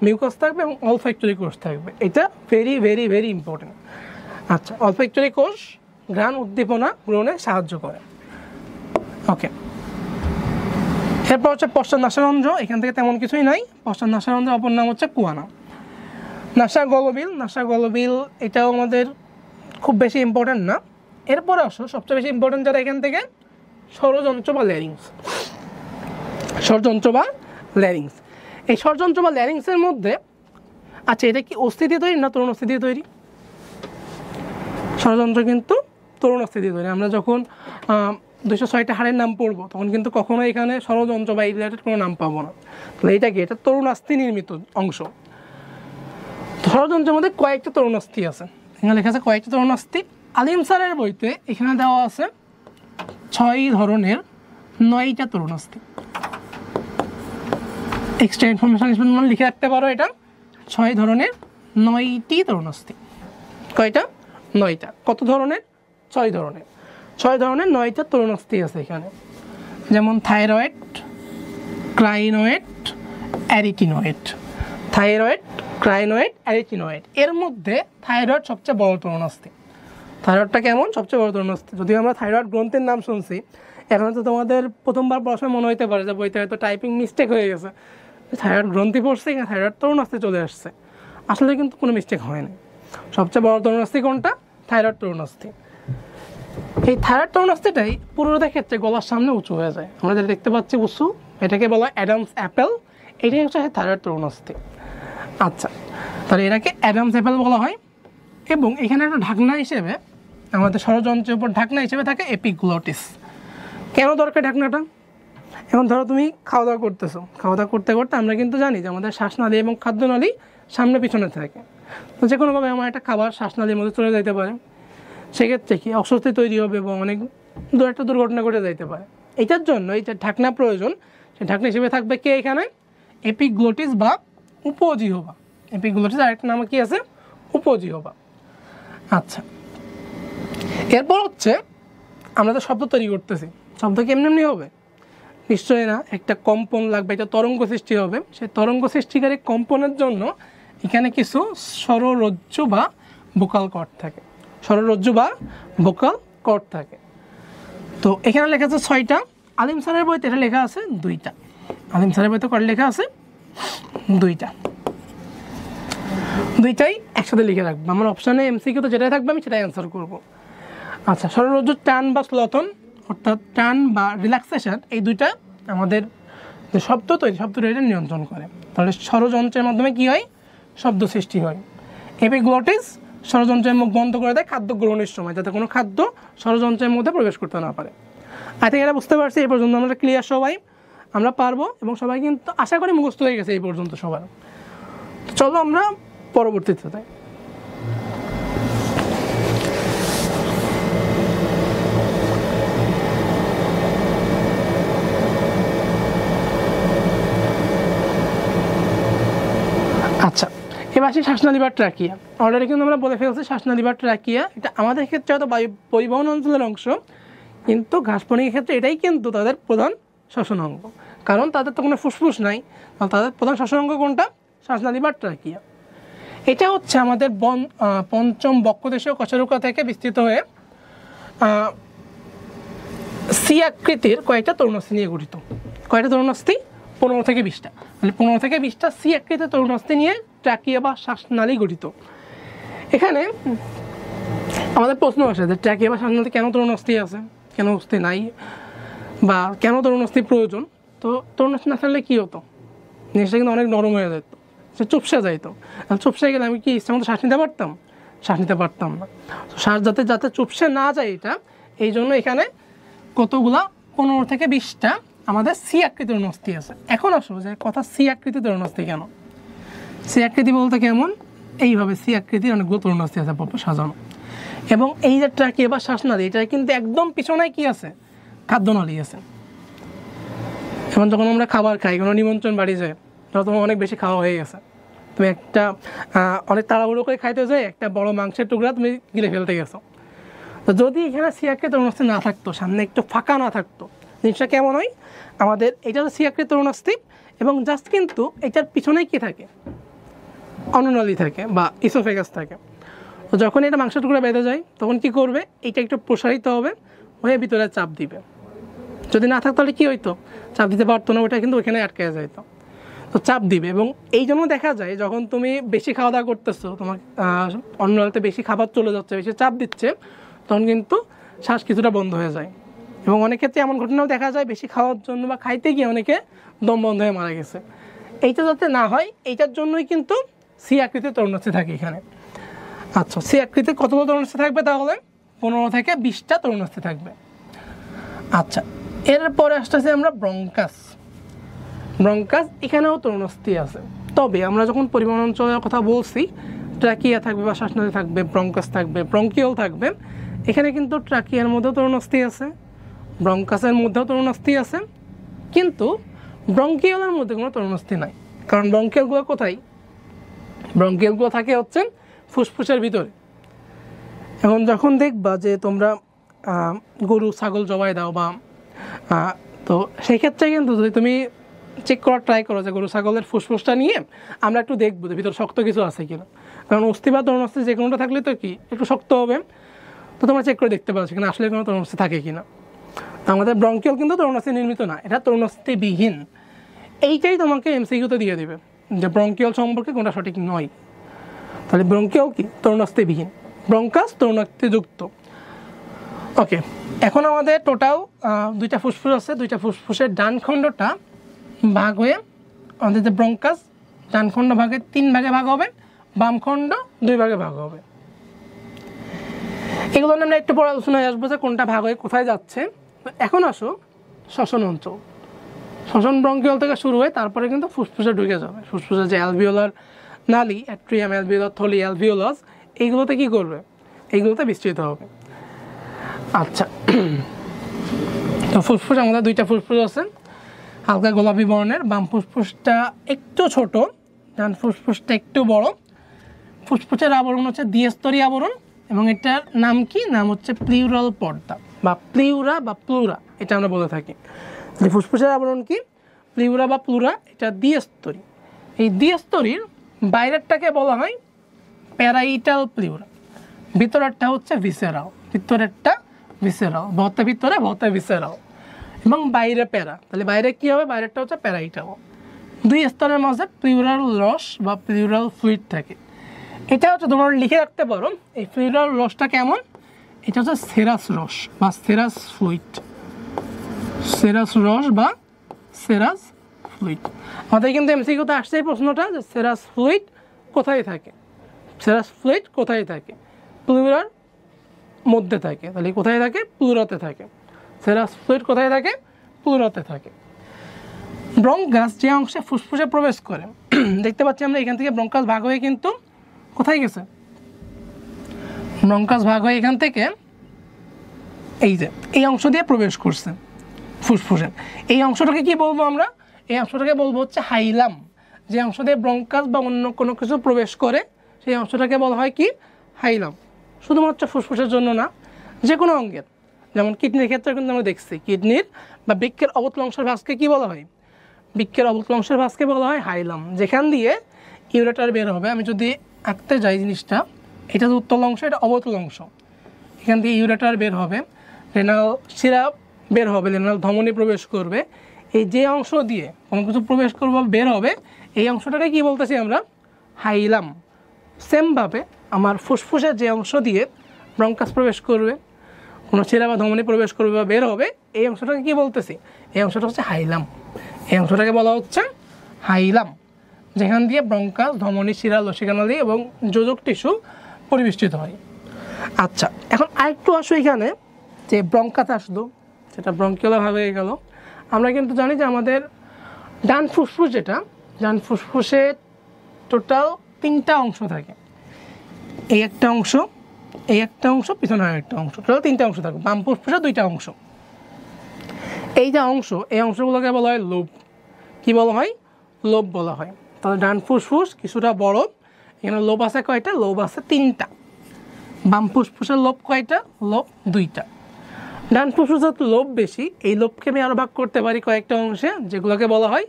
মিউকাস থাকবে এবং অলফ্যাক্টরি কোষ থাকবে। এটা ভেরি ভেরি ভেরি ইম্পর্টেন্ট। আচ্ছা, অলফ্যাক্টরি কোষ ঘ্রাণ উদ্দীপনা গ্রহণে সাহায্য করে। ওকে, এরপর হচ্ছে পশ্চাৎ নাসারন্ধ্র। এখান থেকে তেমন কিছুই নাই। পশ্চাৎ নাসারন্ধ্রের অপর নাম হচ্ছে কুয়ানা। নাসা গলবিল, নাসা গলবিল এটাও আমাদের খুব বেশি ইম্পর্টেন্ট না। এরপর আসো সবচেয়ে বেশি ইম্পর্টেন্ট যারা এখান থেকে, স্বরযন্ত্র বা ল্যারিংস। স্বরযন্ত্র বা ল্যারিংস, এই স্বরযন্ত্র বা ল্যারিংসের মধ্যে, আচ্ছা এটা কি অস্থি দিয়ে তৈরি না তরুণ অস্থি দিয়ে তৈরি? স্বরযন্ত্র কিন্তু তরুণ অস্থি দিয়ে তৈরি। আমরা যখন 206টা হাড়ের নাম পড়বো তখন কিন্তু কখনো এখানে স্বরযন্ত্র বা এই রিলেটেড কোনো নাম পাবো না। তাহলে এইটা কি? এটা তরুণ অস্থি নির্মিত অংশ। স্বরযন্ত্রের মধ্যে কয়েকটা তরুণ অস্থি আছে, এখানে লেখা আছে কয়েকটা তরুণ অস্থি। আলিম স্যারের বইতে এখানে দেওয়া আছে 6 ধরনের 9টা তরুণ অস্থি। এক্সট্রা ইনফরমেশন হিসেবে তোমরা লিখে রাখতে পারো, এটা 6 ধরনের 9টি তরুণ অস্থি। কয়টা? 9টা। কত ধরনের? 6 ধরনের। 6 ধরনের 9টা তরুণ অস্থি আছে এখানে, যেমন থাইরয়েড, ক্রাইনয়েড, অ্যারিটিনয়েড। থাইরয়েড, ক্রাইনয়েড, অ্যারিটিনয়েড। এর মধ্যে থাইরয়েড সবচেয়ে বড় তরুণ অস্থি। থাইরয়েডটা কেমন? সবচেয়ে বড় তরুণ অস্থি। যদিও আমরা থাইরয়েড গ্রন্থের নাম শুনছি, এখন তো তোমাদের প্রথমবার পড়ার সময় মনে হতে পারে যে বইতে হয়তো টাইপিং মিস্টেক হয়ে গেছে, থাইরয়েড গ্রন্থি পড়ছে এখানে থাইরয়েড তরুণ অস্থি চলে আসছে। আসলে কিন্তু কোনো মিস্টেক হয়নি। সবচেয়ে বড় তরুণ অস্থি কোনটা? থাইরয়েড তরুণ অস্থি। এই থাইরয়েড তরুণ অস্থিটাই পুরুষদের ক্ষেত্রে গলার সামনে উঁচু হয়ে যায়। আমরা যেটা দেখতে পাচ্ছি উঁচু, এটাকে বলা হয় অ্যাডামস অ্যাপেল। এটাই হচ্ছে থাইরয়েড তরুণ অস্থি। আচ্ছা, তাহলে এটাকে অ্যাডামস অ্যাপেল বলা হয়। এবং এখানে একটা ঢাকনা হিসেবে, আমাদের ষড়যন্ত্রের উপর ঢাকনা হিসেবে থাকে এপিগ্লটিস। কেন দরকার ঢাকনাটা? এখন ধরো তুমি খাওয়া দাওয়া করতেছো, খাওয়া দাওয়া করতে করতে আমরা কিন্তু জানি যে আমাদের শ্বাসনালী এবং খাদ্যনালী সামনে পিছনে থাকে। তো যে কোনোভাবে আমার একটা খাবার শ্বাসনালীর মধ্যে চলে যেতে পারে, সেক্ষেত্রে কি অস্বস্তি তৈরি হবে এবং অনেক একটা দুর্ঘটনা ঘটে যেতে পারে। এটার জন্য এই যে ঢাকনা প্রয়োজন, সেই ঢাকনা হিসেবে থাকবে কে এখানে? এপিগ্লটিস বা উপজিহ্বা। এপিগ্লটিস আরেকটা নাম কি আছে? উপজিহ্বা। আচ্ছা, এরপর হচ্ছে আমরা তো শব্দ তৈরি করতেছি, শব্দ কি এমনি এমনি হবে? নিশ্চয়ই না, একটা কম্পন লাগবে, একটা তরঙ্গ সৃষ্টি হবে। সেই তরঙ্গ সৃষ্টিকারী কম্পনের জন্য এখানে কিছু স্বররজ্জু বা ভোকাল কর্ড থাকে। স্বররজ্জু বা ভোকাল কর্ড থাকে। তো এখানে লেখা আছে 6টা। আলিম স্যারের বইতে এটা লেখা আছে 2টা। আলিম স্যারের বইতে কর্ড লেখা আছে 2টা। 2টাই একসাথে লিখে রাখবো। আমার অপশানে এমসিকিউ তো যেটাই থাকবে আমি সেটাই অ্যান্সার করবো। আচ্ছা, স্বররজ্জুর টান বা স্লথন, অর্থাৎ টান বা রিল্যাক্সেশন, এই 2টা আমাদের যে শব্দ তৈরি, শব্দ তৈরি নিয়ন্ত্রণ করে। তাহলে স্বরযন্ত্রের মাধ্যমে কী হয়? শব্দ সৃষ্টি হয়। এপিগ্লটিস স্বরযন্ত্রের মুখ বন্ধ করে দেয় খাদ্য গ্রহণের সময়, যাতে কোনো খাদ্য স্বরযন্ত্রের মধ্যে প্রবেশ করতে না পারে। আই থিঙ্ক এটা বুঝতে পারছি। এই পর্যন্ত আমরা ক্লিয়ার সবাই, আমরা পারবো এবং সবাই কিন্তু আশা করি মুখস্থ হয়ে গেছে এই পর্যন্ত সবার। চলো আমরা পরবর্তীতে যাই। এবার আসি শ্বাসনালী বা ট্রাকিয়া। অলরেডি কিন্তু আমরা বলে ফেলছি শ্বাসনালী বা ট্রাকিয়া এটা আমাদের ক্ষেত্রে হয়তো বায়ু পরিবহন অঞ্চলের অংশ, কিন্তু ঘাসফড়িংয়ের ক্ষেত্রে এটাই কিন্তু তাদের প্রধান শ্বসন অঙ্গ, কারণ তাদের তো কোনো ফুসফুস নাই। তাদের প্রধান শ্বসন অঙ্গ কোনটা? শ্বাসনালী বা ট্রাকিয়া। এটা হচ্ছে আমাদের পঞ্চম বক্ষদেশীয় কশেরুকা থেকে বিস্তৃত হয়ে সি আকৃতির কয়েকটা তরুণাস্থি নিয়ে গঠিত। কয়েকটা তরুণাস্থি? 15 থেকে 20টা। মানে 15 থেকে 20টা সি আকৃতির তরুণাস্থি নিয়ে ট্রাকিয়া বা শ্বাসনালী গঠিত। এখানে আমাদের প্রশ্ন আসে যে ট্রাকিয়া বা শ্বাসনালীতে কেন তরুণাস্থি আছে, কেন অস্থি নাই, বা কেন তরুণাস্থি প্রয়োজন? তো তরুণাস্থি না থাকলে কী হতো? জিনিসটা কিন্তু অনেক নরম হয়ে যেত, সে চুপসে যাইতো। চুপসে গেলে আমি কি ইচ্ছা মতো শ্বাস নিতে পারতাম? শ্বাস নিতে পারতাম না। শ্বাস যাতে চুপসে না যায় এটা, এই জন্য এখানে কতগুলা 15 থেকে 20টা আমাদের সি আকৃতির তরুণাস্থি আছে। এখন আসো যে কথা সি আকৃতির তরুণাস্থি কেন? সি আকৃতি বলতে কেমন? এইভাবে সি আকৃতির অনেকগুলো তরুণাস্থি আছে সাজানো, এবং এই যে ট্রাকিয়া বা শ্বাসনালী এটা কিন্তু একদম পিছনে কি আছে? খাদ্যনালী আছে। এখন যখন আমরা খাবার খাই, কোনো নিমন্ত্রণ বাড়ি যায়, ধরো তোমার অনেক বেশি খাওয়া হয়ে গেছে, তুমি একটা অনেক তাড়াহুড়ো করে খাইতে যায় একটা বড় মাংসের টুকরা তুমি গিলে ফেলতে গেছো। তো যদি এখানে সি আকৃতির তরুণাস্থি না থাকতো, সামনে একটু ফাঁকা না থাকতো, জিনিসটা কেমন হয়? আমাদের এটা হচ্ছে সি আকৃতির তরুণাস্থি, এবং জাস্ট কিন্তু এটার পিছনেই কি থাকে? অন্ননালী থাকে বা ইসোফেগাস থাকে। তো যখন এটা মাংসের টুকরা বেঁধে যায় তখন কি করবে? এটা একটু প্রসারিত হবে, হয়ে ভিতরে চাপ দিবে। যদি না থাকতো তাহলে কী হইতো? চাপ দিতে পারতো না, ওটা কিন্তু ওইখানে আটকে যাইতো। তো চাপ দিবে, এবং এই জন্য দেখা যায় যখন তুমি বেশি খাওয়া দাওয়া করতেছো, তোমার অন্ননালীতে বেশি খাবার চলে যাচ্ছে, বেশি চাপ দিচ্ছে, তখন কিন্তু শ্বাস কিছুটা বন্ধ হয়ে যায়। এবং অনেক ক্ষেত্রে এমন ঘটনাও দেখা যায় বেশি খাওয়ার জন্য বা খাইতে গিয়ে অনেকে দম বন্ধ হয়ে মারা গেছে। এইটা যাতে না হয় এইটার জন্যই কিন্তু সি আকৃতির তরুণাস্থি থাকে এখানে। আচ্ছা, সি আকৃতির কতগুলো তরুণাস্থি থাকবে? তাহলে 15 থেকে 20টা তরুণাস্থি থাকবে। আচ্ছা, এরপরে আসতেছে আমরা ব্রঙ্কাস। ব্রঙ্কাস এখানেও তরুণাস্থি আছে, তবে আমরা যখন পরিবহন অঞ্চলের কথা বলছি, ট্রাকিয়া থাকবে বা শ্বাসনালী থাকবে, ব্রঙ্কাস থাকবে, ব্রঙ্কিওল থাকবে। এখানে কিন্তু ট্রাকিয়ার মধ্যেও তরুণাস্থি আছে, ব্রঙ্কাসের মধ্যেও তরুণাস্থি আছে, কিন্তু ব্রঙ্কিওলের মধ্যে কোনো তরুণাস্থি নাই। কারণ ব্রঙ্কিওলগুলো কোথায়? ব্রঙ্কিওলগুলো থাকে হচ্ছে ফুসফুসের ভিতরে। এখন যখন দেখবা যে তোমরা গরু ছাগল জবাই দাও বা তো সেই ক্ষেত্রে কিন্তু যদি তুমি চেক করার ট্রাই করো যে গরু ছাগলের ফুসফুসটা নিয়ে আমরা একটু দেখবো যে ভিতরে শক্ত কিছু আছে কিনা, কারণ অস্থি বা তরুণাস্থি যে কোনোটা থাকলে তো কি একটু শক্ত হবে, তো তোমরা চেক করে দেখতে পারো সেখানে আসলে কোনো তরুণাস্থি থাকে কিনা। আমাদের ব্রঙ্কিওল কিন্তু তরুণাস্থি নির্মিত না, এটা তরুণাস্থিবিহীন। এইটাই তোমাকে এমসিকিউতে দিয়ে দেবে যে ব্রঙ্কিওল সম্পর্কে কোনটা সঠিক নয়। তাহলে ব্রঙ্কিওল কি? তরুণাস্থিবিহীন। ব্রঙ্কাস তরুণাস্থিযুক্ত। ওকে, এখন আমাদের টোটাল 2টা ফুসফুস আছে। 2টা ফুসফুসের ডান খণ্ডটা ভাগ হয়ে আমাদের যে ব্রঙ্কাস, ডান খণ্ড ভাগে 3 ভাগে ভাগ হবে, বাম খণ্ড 2 ভাগে ভাগ হবে। এগুলো আমরা একটু পরে আলোচনায় আসবো যে কোনটা ভাগ হয়ে কোথায় যাচ্ছে। এখন আসো শ্বসন অঞ্চল। শ্বসন ব্রঙ্কিওল থেকে শুরু হয়ে তারপরে কিন্তু ফুসফুসে ঢুকে যাবে। ফুসফুসের যে অ্যালভিওলার নালী, অ্যাট্রিয়াম, অ্যালভিওলার থলি, অ্যালভিওলাস, এইগুলোতে কী করবে? এইগুলোতে বিস্তৃত হবে। আচ্ছা, তো ফুসফুস আমাদের 2টা ফুসফুস আছে, হালকা গোলাপি বর্ণের। বাম ফুসফুসটা একটু ছোট, ডান ফুসফুসটা একটু বড়। ফুসফুসের আবরণ হচ্ছে দ্বিস্তরী আবরণ, এবং এটার নাম কি? নাম হচ্ছে প্লিউরাল পর্দা বা প্লিউরা বা প্লুরা, এটা আমরা বলে থাকি। ফুসফুসের আবরণ কি? প্লিউরা বা প্লুরা, এটা দ্বিস্তরী। এই দ্বিস্তরীর বাইরেরটাকে বলা হয় প্যারাইটাল প্লিউরা, ভিতরেরটা হচ্ছে ভিসেরাল। ভিতরেরটা ভিসেরাল, ভর্তা ভিতরে ভর্তা ভিসেরাল, এবং বাইরে প্যারা। তাহলে বাইরে কী হবে? বাইরেরটা হচ্ছে প্যারাইটাল। 2 স্তরের মাঝে প্লিউরাল রস বা প্লিউরাল ফ্লুইড থাকে। এটা হচ্ছে তোমরা লিখে রাখতে পারো, এই প্লিউরাল রসটা কেমন? এটা হচ্ছে সেরাস রস বা সেরাস ফ্লুইড। সেরাস রস বা সেরাস ফ্লুইড। আমাদের কিন্তু এমসিকিউতে আসছে এই প্রশ্নটা যে সেরাস ফ্লুইড কোথায় থাকে? সেরাস ফ্লুইড কোথায় থাকে? প্লুরার মধ্যে থাকে। তাহলে কোথায় থাকে? প্লুরাতে থাকে। সেরাস ফ্লুইড কোথায় থাকে? প্লুরাতে থাকে। ব্রঙ্কাস যে অংশে ফুসফুসে প্রবেশ করে, দেখতে পাচ্ছি আমরা এখান থেকে ব্রঙ্কাস ভাগ হয়ে কিন্তু কোথায় গেছে? ব্রঙ্কাস ভাগ হয়ে এখান থেকে এই যে এই অংশ দিয়ে প্রবেশ করছে ফুসফুসে। এই অংশটাকে কি বলবো আমরা? এই অংশটাকে বলবো হচ্ছে হাইলাম। যে অংশ দিয়ে ব্রঙ্কাস বা অন্য কোনো কিছু প্রবেশ করে সেই অংশটাকে বলা হয় কি হাইলাম। শুধুমাত্র ফুসফুসের জন্য না, যে কোনো অঙ্গের, যেমন কিডনির ক্ষেত্রে কিন্তু আমরা দেখছি কিডনির বা বৃক্কের অবতল অংশের ভাঁজকে কী বলা হয়, বৃক্কের অবতল অংশের ভাঁজকে বলা হয় হাইলাম, যেখান দিয়ে ইউরেটার বের হবে। আমি যদি আঁকতে যাই জিনিসটা, এটা যে উত্তল অংশ, এটা অবতল অংশ, এখান দিয়ে ইউরেটার বের হবে, রেনাল শিরা বের হবে, রেনাল ধমনী প্রবেশ করবে। এই যে অংশ দিয়ে কোনো কিছু প্রবেশ করবে বের হবে, এই অংশটাকে কী বলতেছি আমরা, হাইলাম। সেমভাবে আমার ফুসফুসের যে অংশ দিয়ে ব্রঙ্কাস প্রবেশ করবে, কোনো শিরা বা ধমনী প্রবেশ করবে বা বের হবে, এই অংশটাকে কী বলতেছি, এই অংশটা হচ্ছে হাইলাম। এই অংশটাকে বলা হচ্ছে হাইলাম, যেখান দিয়ে ব্রঙ্কাস, ধমনী, শিরা, লসিকানালী এবং যোজক টিস্যু পরিবেষ্টিত হয়। আচ্ছা, এখন আরেকটু আসো এখানে, যে ব্রঙ্কাস আসলো, সেটা ব্রঙ্কিওলা ভাবে হয়ে গেল। আমরা কিন্তু জানি যে আমাদের ডান ফুসফুস, যেটা ডান ফুসফুসে টোটাল 3টা অংশ থাকে। এই একটা অংশ, এই একটা অংশ, পিছনে একটা অংশ, টোটাল 3টা অংশ থাকে। বাম ফুসফুসে 2টা অংশ। এই যে অংশ, এই অংশগুলোকে বলা হয় লোব। কী বলা হয়, লোব বলা হয়। তাহলে ডান ফুসফুস কিছুটা বড়, এখানে লোব আছে কয়টা, লোব আছে 3টা। বাম ফুসফুসের লোব কয়টা, লোব 2টা। ডান ফুসফুসের লোব বেশি, এই লোবকে আমি আরও ভাগ করতে পারি কয়েকটা অংশে, যেগুলোকে বলা হয়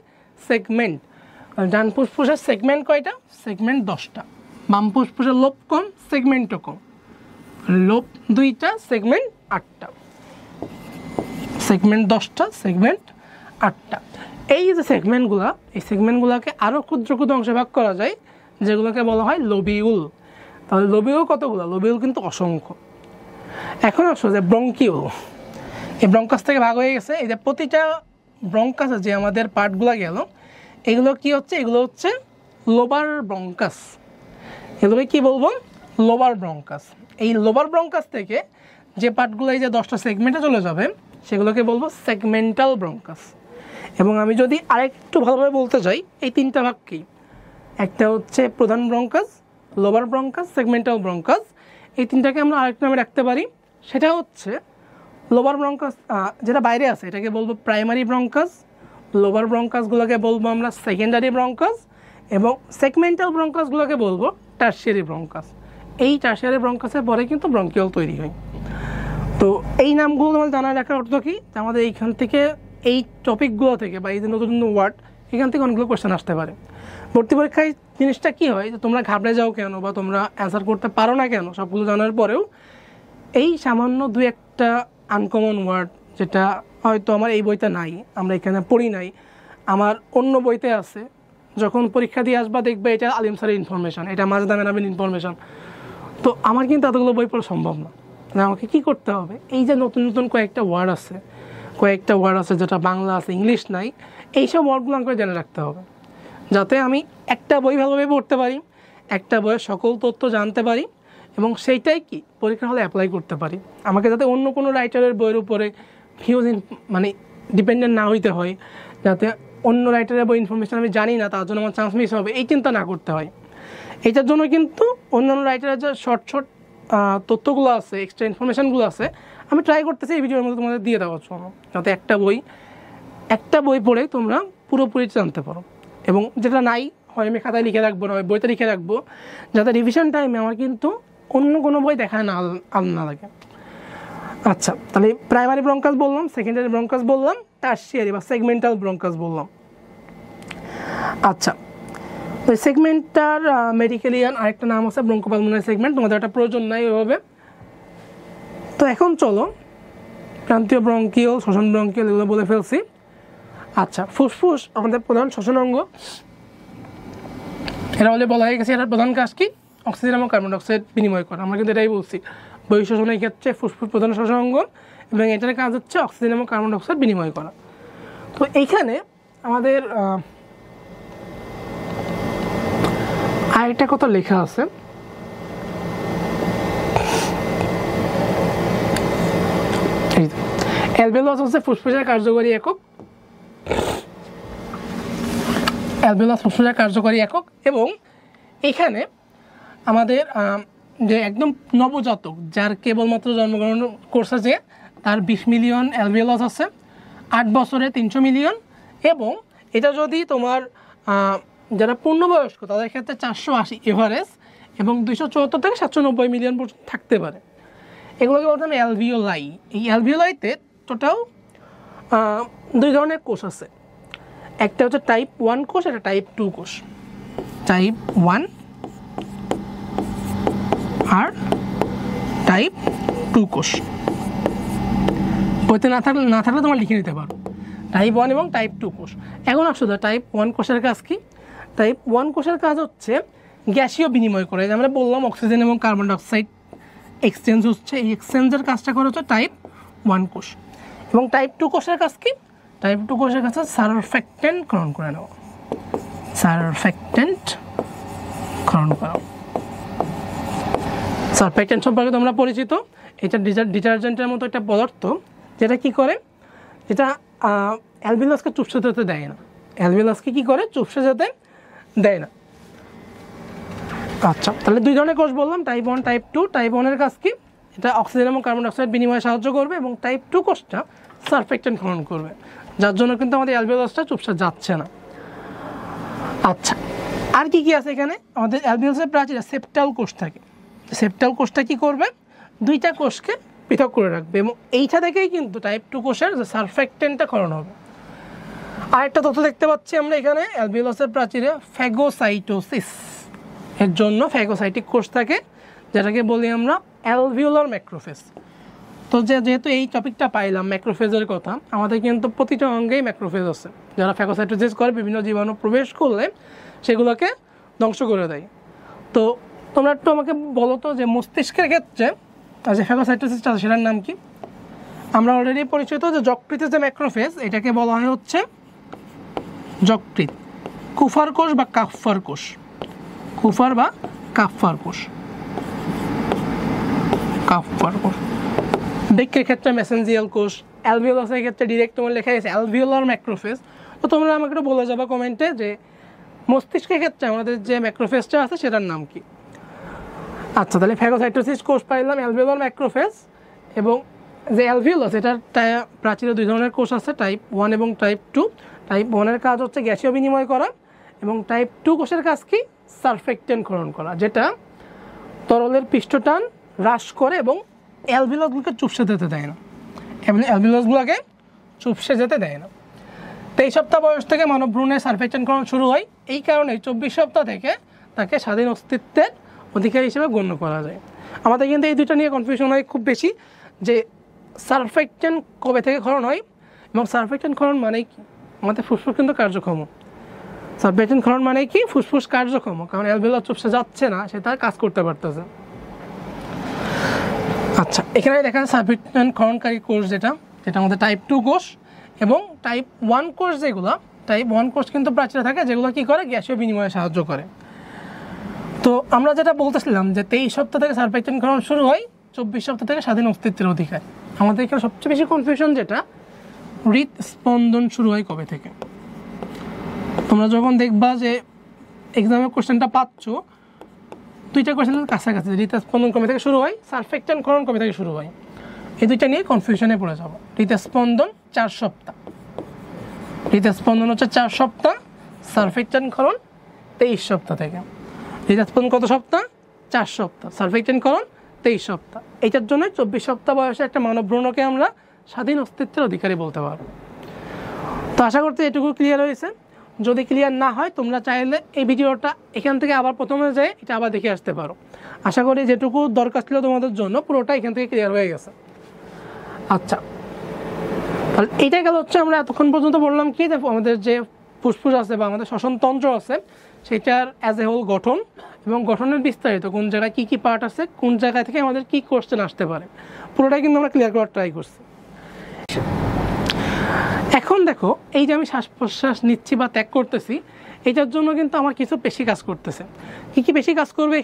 সেগমেন্ট। ডান ফুসফুসের সেগমেন্ট কয়টা, সেগমেন্ট 10টা। বাম ফুসফুসের লোব কম, সেগমেন্টও কম, লোব 2টা, সেগমেন্ট 8টা। সেগমেন্ট 10টা, সেগমেন্ট 8টা। এই যে সেগমেন্টগুলো, এই সেগমেন্টগুলোকে আরও ক্ষুদ্র ক্ষুদ্র অংশে ভাগ করা যায়, যেগুলোকে বলা হয় লোবিউল। তাহলে লোবিউল কতগুলো, লোবিউল কিন্তু অসংখ্য। এখন আসো যে ব্রঙ্কিউল, এই ব্রঙ্কাস থেকে ভাগ হয়ে গেছে। এই যে প্রতিটা ব্রঙ্কাসে যে আমাদের পার্টগুলো গেল, এগুলো কি হচ্ছে, এগুলো হচ্ছে লোবার ব্রঙ্কাস। এগুলোকে কী বলবো, লোবার ব্রঙ্কাস। এই লোবার ব্রঙ্কাস থেকে যে পার্টগুলো এই যে 10টা সেগমেন্টে চলে যাবে, সেগুলোকে বলবো সেগমেন্টাল ব্রঙ্কাস। এবং আমি যদি আরেকটু ভালোভাবে বলতে চাই, এই 3টা ভাগ কী, একটা হচ্ছে প্রধান bronchus, lobar bronchus, segmental bronchus. এই 3টাকে আমরা আরেকটা নামে রাখতে পারি, সেটা হচ্ছে লোবার ব্রঙ্কাস, যেটা বাইরে আছে এটাকে বলবো প্রাইমারি ব্রঙ্কাস, লোবার ব্রঙ্কাসগুলোকে বলবো আমরা সেকেন্ডারি ব্রঙ্কাস, এবং সেগমেন্টাল ব্রঙ্কাসগুলোকে বলবো টার্সিয়ারি ব্রঙ্কাস। এই টার্সিয়ারি ব্রঙ্কাসের পরে কিন্তু ব্রঙ্কিওল তৈরি হয়। তো এই নামগুলো আমাদের জানা রাখার অর্থ কী, আমাদের এইখান থেকে, এই টপিকগুলো থেকে বা এই যে নতুন নতুন ওয়ার্ড, এখান থেকে অনেকগুলো কোয়েশ্চেন আসতে পারে। ভর্তি পরীক্ষায় জিনিসটা কী হয়, যে তোমরা ঘাবড়ে যাও কেন বা তোমরা অ্যান্সার করতে পারো না কেন, সবগুলো জানার পরেও এই সামান্য 2-1টা আনকমন ওয়ার্ড, যেটা হয়তো আমার এই বইতে নাই, আমরা এখানে পড়ি নাই, আমার অন্য বইতে আছে, যখন পরীক্ষা দিয়ে আসবা দেখবে এটা আলিম স্যারের ইনফরমেশান, এটা মাজেদা ম্যাডামের ইনফরমেশান। তো আমার কিন্তু এতগুলো বই পড়া সম্ভব না। আমাকে কী করতে হবে, এই যে নতুন নতুন কয়েকটা ওয়ার্ড আছে যেটা বাংলা আছে, ইংলিশ নাই, এইসব ওয়ার্ডগুলো আমাকে জেনে রাখতে হবে, যাতে আমি একটা বই ভালোভাবে পড়তে পারি, একটা বইয়ের সকল তথ্য জানতে পারি, এবং সেইটাই কি পরীক্ষা হলে অ্যাপ্লাই করতে পারি। আমাকে যাতে অন্য কোনো রাইটারের বইয়ের উপরে হিউজ মানে ডিপেন্ডেন্ট না হইতে হয়, যাতে অন্য রাইটারের বই ইনফরমেশান আমি জানি না, তার জন্য আমার চান্স মিস হবে, এই চিন্তা না করতে হয়। এইটার জন্য কিন্তু অন্যান্য রাইটারের যে শর্ট তথ্যগুলো আছে, এক্সট্রা ইনফরমেশানগুলো আছে, আমি ট্রাই করতেছি এই ভিডিওর মধ্যে তোমাদের দিয়ে দেওয়ার জন্য, যাতে একটা বই পড়ে তোমরা পুরোপুরি জানতে পারো। এবং যেটা নাই, হয় আমি খাতায় লিখে রাখবো, না হয় বইতে লিখে রাখবো, যাতে রিভিশন টাইমে আমার কিন্তু অন্য কোনো বই দেখায় না লাগে। আচ্ছা, তাহলে প্রাইমারি ব্রঙ্কাস বললাম, সেকেন্ডারি ব্রঙ্কাস বললাম, টার্সিয়ারি বা সেগমেন্টাল ব্রঙ্কাস বললাম। আচ্ছা, তো সেগমেন্টটার মেডিকেলিয়ান আরেকটা নাম আছে ব্রঙ্কোপালমোনারি সেগমেন্ট, তোমাদের একটা প্রয়োজন নাই ওইভাবে। তো এখন চলো প্রান্তীয় ব্রঙ্কিওল, শ্বসন ব্রঙ্কিওল এগুলো বলে ফেলছি। আচ্ছা, ফুসফুস আমাদের প্রধান শ্বসন অঙ্গ, এটা বলে বলা হয়ে গেছে, এটার প্রধান কাজ কি, অক্সিজেন এবং কার্বন ডাইঅক্সাইড বিনিময় করা। আমরা কিন্তু এটাই বলছি, বহিঃশ্বসনের ক্ষেত্রে ফুসফুস প্রধান শ্বসন অঙ্গ, এবং এটার কাজ হচ্ছে অক্সিজেন এবং কার্বন ডাইঅক্সাইড বিনিময় করা। তো এইখানে আমাদের আরেকটা কথা লেখা আছে, অ্যালভিওলাস হচ্ছে ফুসফুসের কার্যকরী একক, এবং এখানে আমাদের যে একদম নবজাতক, যার কেবলমাত্র জন্মগ্রহণ করছে, যে তার 20 মিলিয়ন অ্যালভিওলাস আছে, 8 বছরে 300 মিলিয়ন, এবং এটা যদি তোমার যারা পূর্ণবয়স্ক তাদের ক্ষেত্রে 480 এভারেজ এবং 274 থেকে 790 মিলিয়ন পর্যন্ত থাকতে পারে। এগুলোকে বলতাম অ্যালভিওলাই। এই অ্যালভিওলাইতে টোটাল 2 ধরনের কোষ আছে, একটা হচ্ছে টাইপ 1 কোষ, একটা টাইপ 2 কোষ। টাইপ 1 আর টাইপ 2 কোষ বইতে না থাকলে তোমরা লিখে নিতে পারো, টাইপ 1 এবং টাইপ 2 কোষ। এখন আসলে টাইপ 1 কোষের কাজ কি? টাইপ 1 কোষের কাজ হচ্ছে গ্যাসীয় বিনিময় করে। আমরা বললাম অক্সিজেন এবং কার্বন ডাইঅক্সাইড এক্সচেঞ্জ হচ্ছে, এই এক্সচেঞ্জের কাজটা করে হচ্ছে টাইপ 1 কোষ। এবং টাইপ 2 কোষের কাজ কি? টাইপ 2 কোষের কাছে সারফেক্টেন্ট গ্রহণ করে নেওয়া, সারফেক্টেন্ট গ্রহণ করা। সারফেক্টেন্ট সম্পর্কে তোমরা পরিচিত, এটা ডিটারজেন্টের মতো একটা পদার্থ যেটা কি করে, যেটা অ্যালভিওলাসকে চুপসে যেতে দেয় না। অ্যালভিওলাসকে কি করে? চুপসে যেতে দেয় না। আচ্ছা, তাহলে 2 ধরনের কোষ বললাম, টাইপ 1 টাইপ 2। টাইপ 1 এর কাজ কি? এটা অক্সিজেন এবং কার্বন ডাইঅক্সাইড বিনিময়ে সাহায্য করবে, এবং টাইপ 2 কোষটা সারফেক্টেন্ট গ্রহণ করবে, যার জন্য কিন্তু আমাদের অ্যালভিওলাসটা চুপসে যাচ্ছে না। আচ্ছা, আর কি কি আছে এখানে? আমাদের অ্যালভিওলাসের প্রাচীরে সেপ্টাল কোষ থাকে। সেপ্টাল কোষটা কি করবে? 2টা কোষকে পৃথক করে রাখবে, এবং এইটা থেকেই কিন্তু টাইপ 2 কোষের যে সারফেক্টেন্টটা ক্ষরণ হবে। আরেকটা তথ্য দেখতে পাচ্ছি আমরা এখানে, অ্যালভিওলাসের প্রাচীরে ফ্যাগোসাইটোসিস এর জন্য ফ্যাগোসাইটিক কোষ থাকে, যেটাকে বলি আমরা অ্যালভিওলার ম্যাক্রোফেজ। তো যেহেতু এই টপিকটা পাইলাম ম্যাক্রোফেজের কথা, আমাদের কিন্তু প্রতিটা অঙ্গেই ম্যাক্রোফেজ আছে, যারা ফ্যাগোসাইটোসিস করে বিভিন্ন জীবাণু প্রবেশ করলে সেগুলোকে ধ্বংস করে দেয়। তো তোমরা একটু আমাকে বলো তো যে মস্তিষ্কের ক্ষেত্রে যে ফ্যাগোসাইটোসিসটা আছে সেটার নাম কি? আমরা অলরেডি পরিচিত যে যকৃতের যে ম্যাক্রোফেজ, এটাকে বলা হয় হচ্ছে যকৃত, কুফার কোষ বা কাফফার কোষ, কুফার বা কাফফার কোষ, কাফফার কোষ। বৃক্কের ক্ষেত্রে মেসেঞ্জিয়াল কোষ, অ্যালভিওলাসের ক্ষেত্রে ডিরেক্ট তোমার লেখা গেছে অ্যালভিওলার ম্যাক্রোফেজ। তো তোমরা আমাকে একটু বলে যাবে কমেন্টে যে মস্তিষ্কের ক্ষেত্রে আমাদের যে ম্যাক্রোফেজটা আছে সেটার নাম কি। আচ্ছা, তাহলে ফ্যাগোসাইটোসিস কোষ পাইলাম, অ্যালভিওলার ম্যাক্রোফেজ, এবং যে অ্যালভিওলাস এটার প্রাচীরে 2 ধরনের কোষ আছে, টাইপ 1 এবং টাইপ 2। টাইপ 1 এর কাজ হচ্ছে গ্যাসীয় বিনিময় করা, এবং টাইপ 2 কোষের কাজ কি? সারফেক্টেন্ট গ্রহণ করা, যেটা তরলের পৃষ্ঠটান হ্রাস করে এবং অ্যালভিওলাসগুলোকে চুপসে যেতে দেয় না, এবং অ্যালভিওলাসগুলোকে চুপসে যেতে দেয় না। 23 সপ্তাহ বয়স থেকে মানব ভ্রূণের সারফেক্টেন্ট গ্রহণ শুরু হয়। এই কারণে 24 সপ্তাহ থেকে তাকে স্বাধীন অস্তিত্বের অধিকারী হিসেবে গণ্য করা যায়। আমাদের কিন্তু এই 2টা নিয়ে কনফিউশন হয় খুব বেশি, যে সারফেক্টেন্ট কবে থেকে ক্ষরণ হয়, এবং সারফেক্টেন্ট ক্ষরণ মানে কি? আমাদের ফুসফুস কিন্তু কার্যক্ষম। সারফেক্টেন্ট ক্ষরণ মানে কি? ফুসফুস কার্যক্ষম, কারণ অ্যালভিওলাস চুপসে যাচ্ছে না, সে তার কাজ করতে পারতেছে। আচ্ছা, এখানে দেখা যায় সারফেক্টেন্ট ক্ষরণকারী কোষ যেটা আমাদের টাইপ 2 কোষ, এবং টাইপ 1 কোষ যেগুলো, টাইপ 1 কোষ কিন্তু প্রাচীরে থাকে, যেগুলো কি করে? গ্যাসীয় বিনিময়ে সাহায্য করে। তো আমরা যেটা বলতেছিলাম যে 23 সপ্তাহ থেকে সারফেক্টেন্ট ক্ষরণ শুরু হয়, 24 সপ্তাহ থেকে স্বাধীন অস্তিত্বের অধিকার। আমাদের এখানে সবচেয়ে বেশি কনফিউশন যেটা, হৃদস্পন্দন শুরু হয় কবে থেকে। তোমরা যখন দেখবা যে এক্সামের কোশ্চেনটা পাচ্ছ, 2টা কোশ্চেনের কাছাকাছি, হৃদস্পন্দন কবে থেকে শুরু হয়, সারফেক্টেন্ট ক্ষরণ কবে থেকে শুরু হয়, এই 2টা নিয়ে কনফিউশনে পড়ে যাবো। হৃদস্পন্দন 4 সপ্তাহ, হৃদস্পন্দন হচ্ছে 4 সপ্তাহ, সারফেক্টেন্ট ক্ষরণ 23 সপ্তাহ থেকে। হৃদস্পন্দন কত সপ্তাহ? 4 সপ্তাহ, সারফেক্টেন্ট ক্ষরণ 23 সপ্তাহ। এইটার জন্য 24 সপ্তাহ বয়সে একটা মানব ভ্রূণকে আমরা স্বাধীন অস্তিত্বের অধিকারী বলতে পারবো। তো আশা করতে এটুকু ক্লিয়ার হয়েছে। যদি ক্লিয়ার না হয়, তোমরা চাইলে এই ভিডিওটা এখান থেকে আবার প্রথমে যেয়ে এটা আবার দেখে আসতে পারো। আশা করি যেটুকু দরকার ছিল তোমাদের জন্য পুরোটা এখান থেকে ক্লিয়ার হয়ে গেছে। আচ্ছা, তাহলে এইটাই গেল হচ্ছে আমরা এতক্ষণ পর্যন্ত বললাম কি, যে আমাদের যে ফুসফুস আছে বা আমাদের শ্বসনতন্ত্র আছে সেটার অ্যাজ এ হোল গঠন, এবং গঠনের বিস্তারিত, কোন জায়গায় কী কী পার্ট আছে, কোন জায়গা থেকে আমাদের কী কোশ্চেন আসতে পারে, পুরোটাই কিন্তু আমরা ক্লিয়ার করার ট্রাই করছি। এখন দেখো, এই যে আমি শ্বাস প্রশ্বাস নিচ্ছি বা ত্যাগ করতেছি, এটার জন্য কিন্তু আমার কিছু পেশি কাজ করতেছে। কী কী পেশি কাজ করবে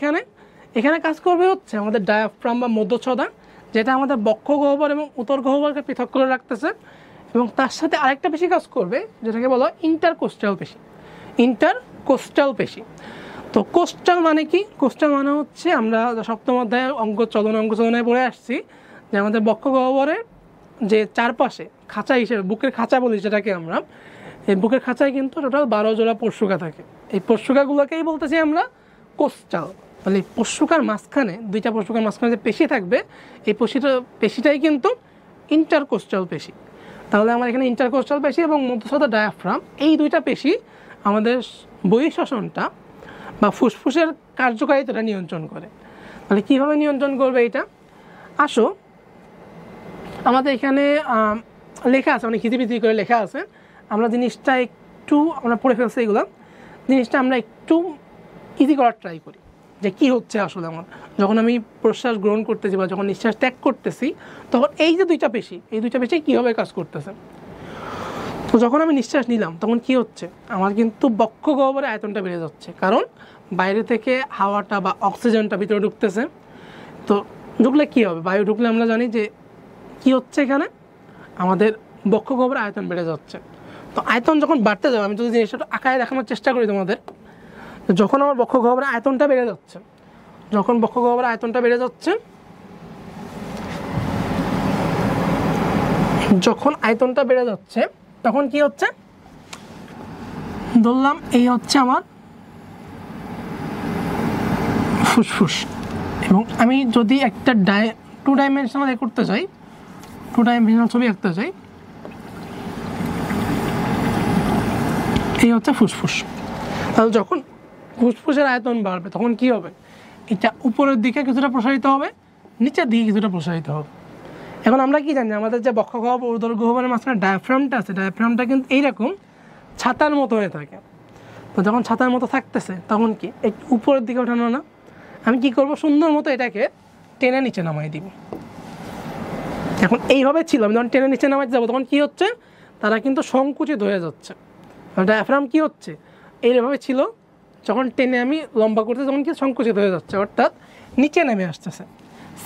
এখানে কাজ করবে হচ্ছে আমাদের ডায়াফ্রাম বা মধ্যচ্ছদা, যেটা আমাদের বক্ষ গহ্বর এবং উদর গহ্বরকে পৃথক করে রাখতেছে, এবং তার সাথে আরেকটা পেশি কাজ করবে যেটাকে বলা হয় ইন্টারকোস্টাল পেশি। ইন্টারকোস্টাল পেশি, তো কোস্টাল মানে কি? কোস্টাল মানে হচ্ছে, আমরা 7ম অধ্যায়ে অঙ্গ চলনায় পড়ে আসছি যে আমাদের বক্ষ গহ্বরের যে চারপাশে খাঁচা হিসেবে, বুকের খাঁচা বলি যেটাকে আমরা, এই বুকের খাঁচায় কিন্তু টোটাল 12 জোড়া পরশুকা থাকে। এই প্রশুকাগুলোকেই বলতেছি আমরা কোস্টাল। তাহলে এই প্রশুকার মাঝখানে, দুইটা প্রশুকার মাঝখানে যে পেশি থাকবে, এই পেশিটাই কিন্তু ইন্টারকোস্টাল পেশি। তাহলে আমার এখানে ইন্টারকোস্টাল পেশি এবং মধ্যস্থ ডায়াফ্রাম, এই দুইটা পেশি আমাদের বহিঃশ্বসনটা বা ফুসফুসের কার্যকারিতাটা নিয়ন্ত্রণ করে। তাহলে কীভাবে নিয়ন্ত্রণ করবে এটা? আসো, আমাদের এখানে লেখা আছে, অনেক হিজিবিজি করে লেখা আছে, আমরা জিনিসটা একটু আমরা পড়ে ফেলছি, এগুলো জিনিসটা আমরা একটু ইজি করার ট্রাই করি যে কী হচ্ছে আসলে আমার যখন আমি প্রশ্বাস গ্রহণ করতেছি বা যখন নিঃশ্বাস ত্যাগ করতেছি, তখন এই যে দুইটা পেশি, এই দুইটা পেশি কীভাবে কাজ করতেছে। তো যখন আমি নিঃশ্বাস নিলাম তখন কি হচ্ছে, আমার কিন্তু বক্ষ গহ্বরের আয়তনটা বেড়ে যাচ্ছে, কারণ বাইরে থেকে হাওয়াটা বা অক্সিজেনটা ভিতরে ঢুকতেছে। তো ঢুকলে কী হবে, বায়ু ঢুকলে আমরা জানি যে কী হচ্ছে, এখানে আমাদের বক্ষ গহ্বরের আয়তন বেড়ে যাচ্ছে। তো আয়তন যখন বাড়তে যাবে, আমি যদি জিনিসটা আকারে দেখানোর চেষ্টা করি তোমাদের, যখন আমার বক্ষ গহ্বরের আয়তনটা বেড়ে যাচ্ছে, যখন বক্ষ গহ্বরের আয়তনটা বেড়ে যাচ্ছে, যখন আয়তনটা বেড়ে যাচ্ছে তখন কি হচ্ছে, ধরলাম এই হচ্ছে আমার ফুসফুস, এবং আমি যদি একটা টু ডাইমেনশনাল করতে চাই, টু ডাইমেনশনাল ছবি আঁকতে চাই, এই হচ্ছে ফুসফুস। তাহলে যখন ফুসফুসের আয়তন বাড়বে তখন কি হবে, এটা উপরের দিকে কিছুটা প্রসারিত হবে, নিচের দিকে কিছুটা প্রসারিত হবে। এখন আমরা কি জানি, আমাদের যে বক্ষ গহ্বর উদর গহ্বরের মাঝখানে ডায়াফ্রামটা আছে, ডায়াফ্রামটা কিন্তু এইরকম ছাতার মতো হয়ে থাকে। তো যখন ছাতার মতো থাকতেছে তখন কি একটু উপরের দিকে ওঠানো না, আমি কি করব, সুন্দর মতো এটাকে টেনে নিচে নামাই দিব। এখন এইভাবে ছিল, আমি যখন টেনে নিচে নামাই যাবো তখন কি হচ্ছে, তারা কিন্তু সংকুচিত হয়ে যাচ্ছে। ডায়াফ্রাম কি হচ্ছে, এইভাবে ছিল, যখন টেনে আমি লম্বা করতে তখন কি সংকুচিত হয়ে যাচ্ছে, অর্থাৎ নিচে নেমে আসতেছে।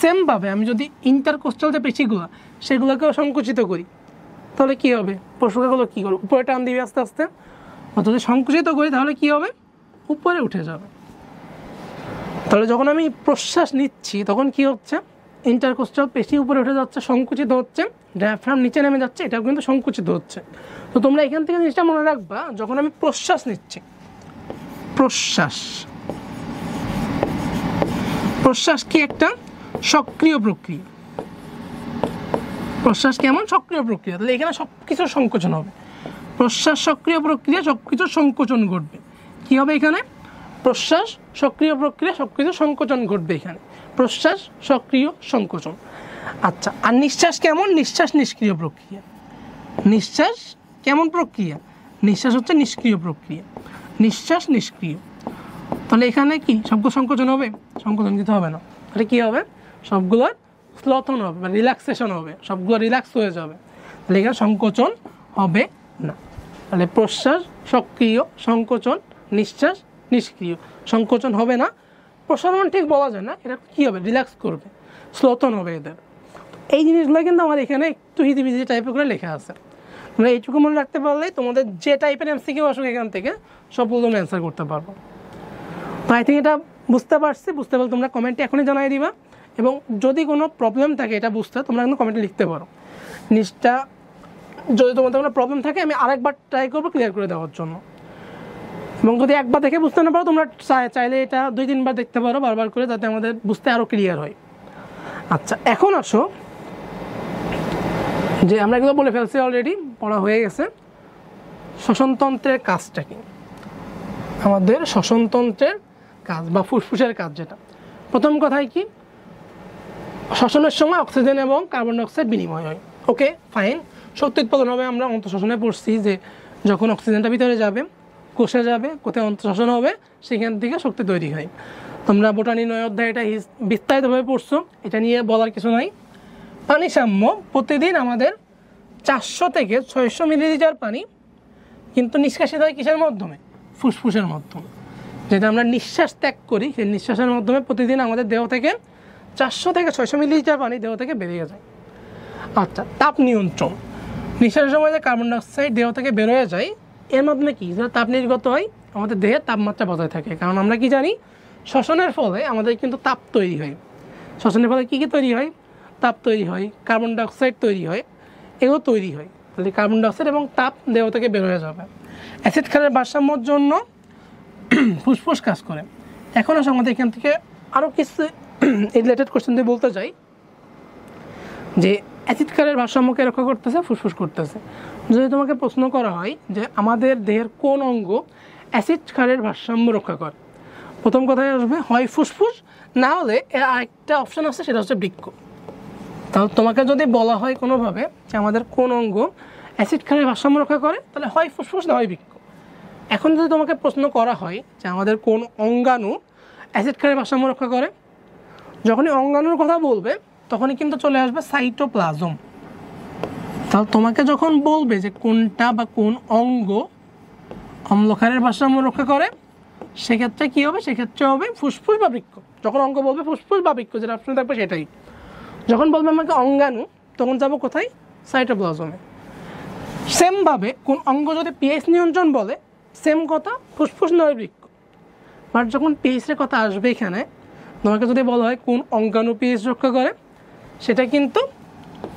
সেমভাবে আমি যদি ইন্টারকোস্টাল যে পেশিগুলো সেগুলোকেও সংকুচিত করি তাহলে কী হবে, প্রশুকাগুলো কী করবে, উপরে টান দিবে আস্তে আস্তে। অর্থাৎ যদি সংকুচিত করি তাহলে কী হবে, উপরে উঠে যাবে। তাহলে যখন আমি প্রশ্বাস নিচ্ছি তখন কি হচ্ছে, ইন্টারকোস্টাল পেশি উপরে উঠে যাচ্ছে, সংকুচিত হচ্ছে, ডায়াফ্রাম নিচে নেমে যাচ্ছে, এটাও কিন্তু সংকুচিত হচ্ছে। তো তোমরা এখান থেকে জিনিসটা মনে রাখবা, যখন আমি প্রশ্বাস নিচ্ছি, প্রশ্বাস কি একটা সক্রিয় প্রক্রিয়া, প্রশ্বাস কেমন সক্রিয় প্রক্রিয়া, তাহলে এখানে সব কিছুর সংকোচন হবে। প্রশ্বাস সক্রিয় প্রক্রিয়া, সব কিছুর সংকোচন ঘটবে। কী হবে এখানে, প্রশ্বাস সক্রিয় প্রক্রিয়া, সব কিছু সংকোচন ঘটবে এখানে, প্রশ্বাস সক্রিয় সংকোচন। আচ্ছা, আর নিঃশ্বাস কেমন, নিঃশ্বাস নিষ্ক্রিয় প্রক্রিয়া। নিঃশ্বাস কেমন প্রক্রিয়া, নিঃশ্বাস হচ্ছে নিষ্ক্রিয় প্রক্রিয়া, নিঃশ্বাস নিষ্ক্রিয়। তাহলে এখানে কি সবগুলো সংকোচন হবে, সংকোচন কিছু হবে না। তাহলে কী হবে, সবগুলোর স্লথন হবে বা রিল্যাক্সেশন হবে, সবগুলো রিল্যাক্স হয়ে যাবে। তাহলে এখানে সংকোচন হবে না। তাহলে প্রশ্বাস সক্রিয়, সংকোচন, নিঃশ্বাস নিষ্ক্রিয়, সংকোচন হবে না, প্রসারণ ঠিক বলা যায় না, এটা কী হবে, রিল্যাক্স করবে, স্লথন হবে এদের। এই জিনিসগুলো কিন্তু আমার এখানে একটু হিজিবিজি টাইপের করে লেখা আছে। তোমরা এইটুকু মনে রাখতে পারলে তোমাদের যে টাইপের এমসিকিউ আসুক এখান থেকে সবগুলো তোমরা অ্যান্সার করতে পারবো। তো আই থিঙ্ক এটা বুঝতে পারলে তোমরা কমেন্টে এখনই জানাই দিবা, এবং যদি কোনো প্রবলেম থাকে এটা বুঝতে তোমরা কিন্তু কমেন্টে লিখতে পারো। জিনিসটা যদি তোমাদের কোনো প্রবলেম থাকে আমি আরেকবার ট্রাই করবো ক্লিয়ার করে দেওয়ার জন্য, এবং যদি একবার দেখে বুঝতে না পারো তোমরা চাইলে এটা 2-3 বার দেখতে পারো বারবার করে, যাতে আমাদের বুঝতে আরও ক্লিয়ার হয়। আচ্ছা, এখন আসো যে আমরা এগুলো বলে ফেলছি, অলরেডি পড়া হয়ে গেছে, শ্বসনতন্ত্রের কাজটা কি, আমাদের শ্বসনতন্ত্রের কাজ বা ফুসফুসের কাজ যেটা। প্রথম কথাই কি, শ্বসনের সময় অক্সিজেন এবং কার্বন ডাইঅক্সাইড বিনিময় হয়। ওকে ফাইন, শক্তি উৎপাদন হবে, আমরা অন্তঃশ্বসনে পড়ছি যে যখন অক্সিজেনটা ভিতরে যাবে, কোষে যাবে, কোথায় অন্তঃশ্বসন হবে, সেখান থেকে শক্তি তৈরি হয়। তোমরা বোটানি 9 অধ্যায় এটা বিস্তারিতভাবে পড়ছো, এটা নিয়ে বলার কিছু নাই। পানি সাম্য, প্রতিদিন আমাদের 400 থেকে 600 মিলিলিটার পানি কিন্তু নিষ্কাশিত হয় কিসের মাধ্যমে, ফুসফুসের মাধ্যমে। যেটা আমরা নিঃশ্বাস ত্যাগ করি, সেই নিঃশ্বাসের মাধ্যমে প্রতিদিন আমাদের দেহ থেকে 400 থেকে 600 মিলিলিটার পানি দেহ থেকে বেরিয়ে যায়। আচ্ছা, তাপ নিয়ন্ত্রণ, নিঃশ্বাসের সময় যে কার্বন ডাইঅক্সাইড দেহ থেকে বেরোয় যায়, এর মাধ্যমে কি তাপ নির্গত হয়, আমাদের দেহের তাপমাত্রা বজায় থাকে। কারণ আমরা কি জানি, শ্বসনের ফলে আমাদের কিন্তু তাপ তৈরি হয়। শ্বসনের ফলে কী কী তৈরি হয়, তাপ তৈরি হয়, কার্বন ডাইঅক্সাইড তৈরি হয়, এগুলো তৈরি হয়। তাহলে কার্বন ডাইঅক্সাইড এবং তাপ দেহ থেকে বের হয়ে যাবে। অ্যাসিড ক্ষারের ভারসাম্যর জন্য ফুসফুস কাজ করে। এখন আসলে আমাদের এখান থেকে আরও কিছু রিলেটেড কোয়েশ্চেন দিয়ে বলতে চাই যে অ্যাসিড ক্ষারের ভারসাম্যকে রক্ষা করতেছে ফুসফুস করতেছে। যদি তোমাকে প্রশ্ন করা হয় যে আমাদের দেহের কোন অঙ্গ অ্যাসিড ক্ষারের ভারসাম্য রক্ষা করে, প্রথম কথায় আসবে হয় ফুসফুস, না হলে এর আরেকটা অপশান আছে, সেটা হচ্ছে বৃক্ক। তাহলে তোমাকে যদি বলা হয় কোনোভাবে যে আমাদের কোন অঙ্গ অ্যাসিড ক্ষারের ভারসাম্য রক্ষা করে, তাহলে হয় ফুসফুস না হয় বৃক্ক। এখন যদি তোমাকে প্রশ্ন করা হয় যে আমাদের কোন অঙ্গাণু অ্যাসিড ক্ষারের ভারসাম্য রক্ষা করে, যখনই অঙ্গাণুর কথা বলবে তখনই কিন্তু চলে আসবে সাইটোপ্লাজম। তাহলে তোমাকে যখন বলবে যে কোনটা বা কোন অঙ্গ অম্লক্ষারের ভারসাম্য রক্ষা করে, সেক্ষেত্রে কী হবে? সেক্ষেত্রে হবে ফুসফুস বা বৃক্ক। যখন অঙ্গ বলবে ফুসফুস বা বৃক্ক, যেটা অপশন থাকবে সেটাই। যখন বলবে আমাকে অঙ্গাণু, তখন যাবো কোথায়? সাইটোপ্লাজমে। সেমভাবে কোন অঙ্গ যদি পিএইচ নিয়ন্ত্রণ বলে, সেম কথা, ফুসফুস নয় বৃক্ক। বাট যখন পিএইচের কথা আসবে এখানে, তোমাকে যদি বলা হয় কোন অঙ্গাণু পিএইচ রক্ষা করে, সেটা কিন্তু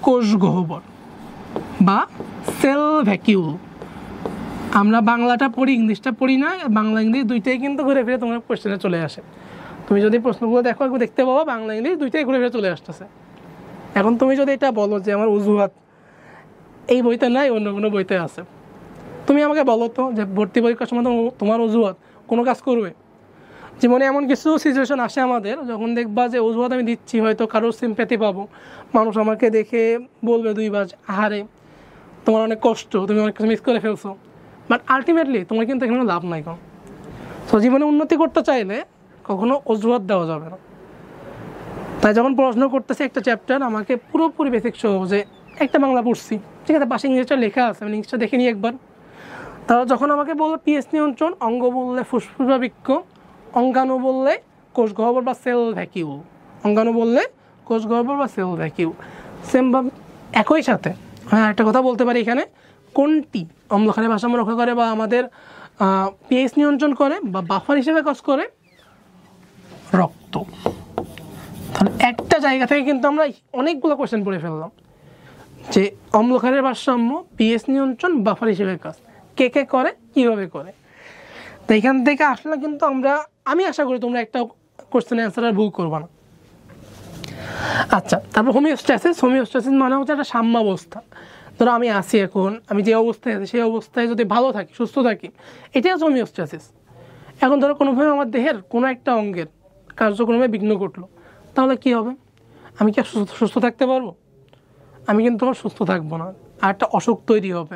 কোষ গহ্বর বা সেল ভ্যাকিউল। আমরা বাংলাটা পড়ি, ইংলিশটা পড়ি না, বাংলা ইংলিশ দুইটাই কিন্তু ঘুরে ফিরে তোমার কোয়েশ্চেনে চলে আসে। তুমি যদি প্রশ্নগুলো দেখো, একটু দেখতে পাবো বাংলা ইংলিশ দুইটাই ঘুরে ফিরে চলে আসতেছে। এখন তুমি যদি এটা বলো যে আমার অজুহাত এই বইতে নাই, অন্য কোনো বইতে আছে, তুমি আমাকে বলো তো যে ভর্তি পরীক্ষার সময় তোমার অজুহাত কোনো কাজ করবে? জীবনে এমন কিছু সিচুয়েশন আসে আমাদের, যখন দেখবা যে অজুহাত আমি দিচ্ছি, হয়তো কারোর সিম্প্যাথি পাবো, মানুষ আমাকে দেখে বলবে দুইবার আহারে তোমার অনেক কষ্ট, তুমি অনেক কিছু মিস করে ফেলছো, বাট আলটিমেটলি তোমার কিন্তু এখানে লাভ নাই কোনো। তো জীবনে উন্নতি করতে চাইলে কখনো অজুহাত দেওয়া যাবে না। তাই যখন পড়াশোনা করতেছে একটা চ্যাপ্টার, আমাকে পুরোপুরি বেসিক সহ যে একটা বাংলা পড়ছি, ঠিক আছে, পাশে ইংলিশটা লেখা আছে, আমি ইংলিশটা দেখে নিই একবার। তাহলে যখন আমাকে বললো পিএইচ নিয়ন্ত্রণ, অঙ্গ বললে ফুসফুস বা বৃক্ক, অঙ্গাণু বললে কোষ গহ্বর বা সেল ভ্যাকিউল, অঙ্গাণু বললে কোষ গহ্বর বা সেল ভ্যাকিউল। সেমভাবে একই সাথে হ্যাঁ একটা কথা বলতে পারি, এখানে কোনটি অম্লক্ষারের ভারসাম্য রক্ষা করে বা আমাদের পিএইচ নিয়ন্ত্রণ করে বা বাফার হিসেবে কাজ করে? রক্ত। তাহলে একটা জায়গা থেকে কিন্তু আমরা অনেকগুলো কোয়েশ্চেন পড়ে ফেললাম যে অম্লক্ষারের ভারসাম্য, পিএইচ নিয়ন্ত্রণ, বাফার হিসেবে কাজ কে কে করে, কীভাবে করে। তো এখান থেকে আসলে কিন্তু আমি আশা করি তোমরা একটা কোয়েশ্চেনের অ্যান্সার আর ভুল করবা না। আচ্ছা, তারপর হোমিওস্ট্যাসিস। হোমিওস্ট্যাসিস মানে হচ্ছে একটা সাম্যাবস্থা। ধরো আমি আসি, এখন আমি যে অবস্থায় আছি সেই অবস্থায় যদি ভালো থাকি, সুস্থ থাকি, এটাই হচ্ছে হোমিওস্ট্যাসিস। এখন ধরো কোনোভাবে আমার দেহের কোনো একটা অঙ্গের কার্যক্রমে বিঘ্ন ঘটলো, তাহলে কী হবে? আমি কি সুস্থ থাকতে পারবো? আমি কিন্তু তখন সুস্থ থাকবো না, আর একটা অসুখ তৈরি হবে,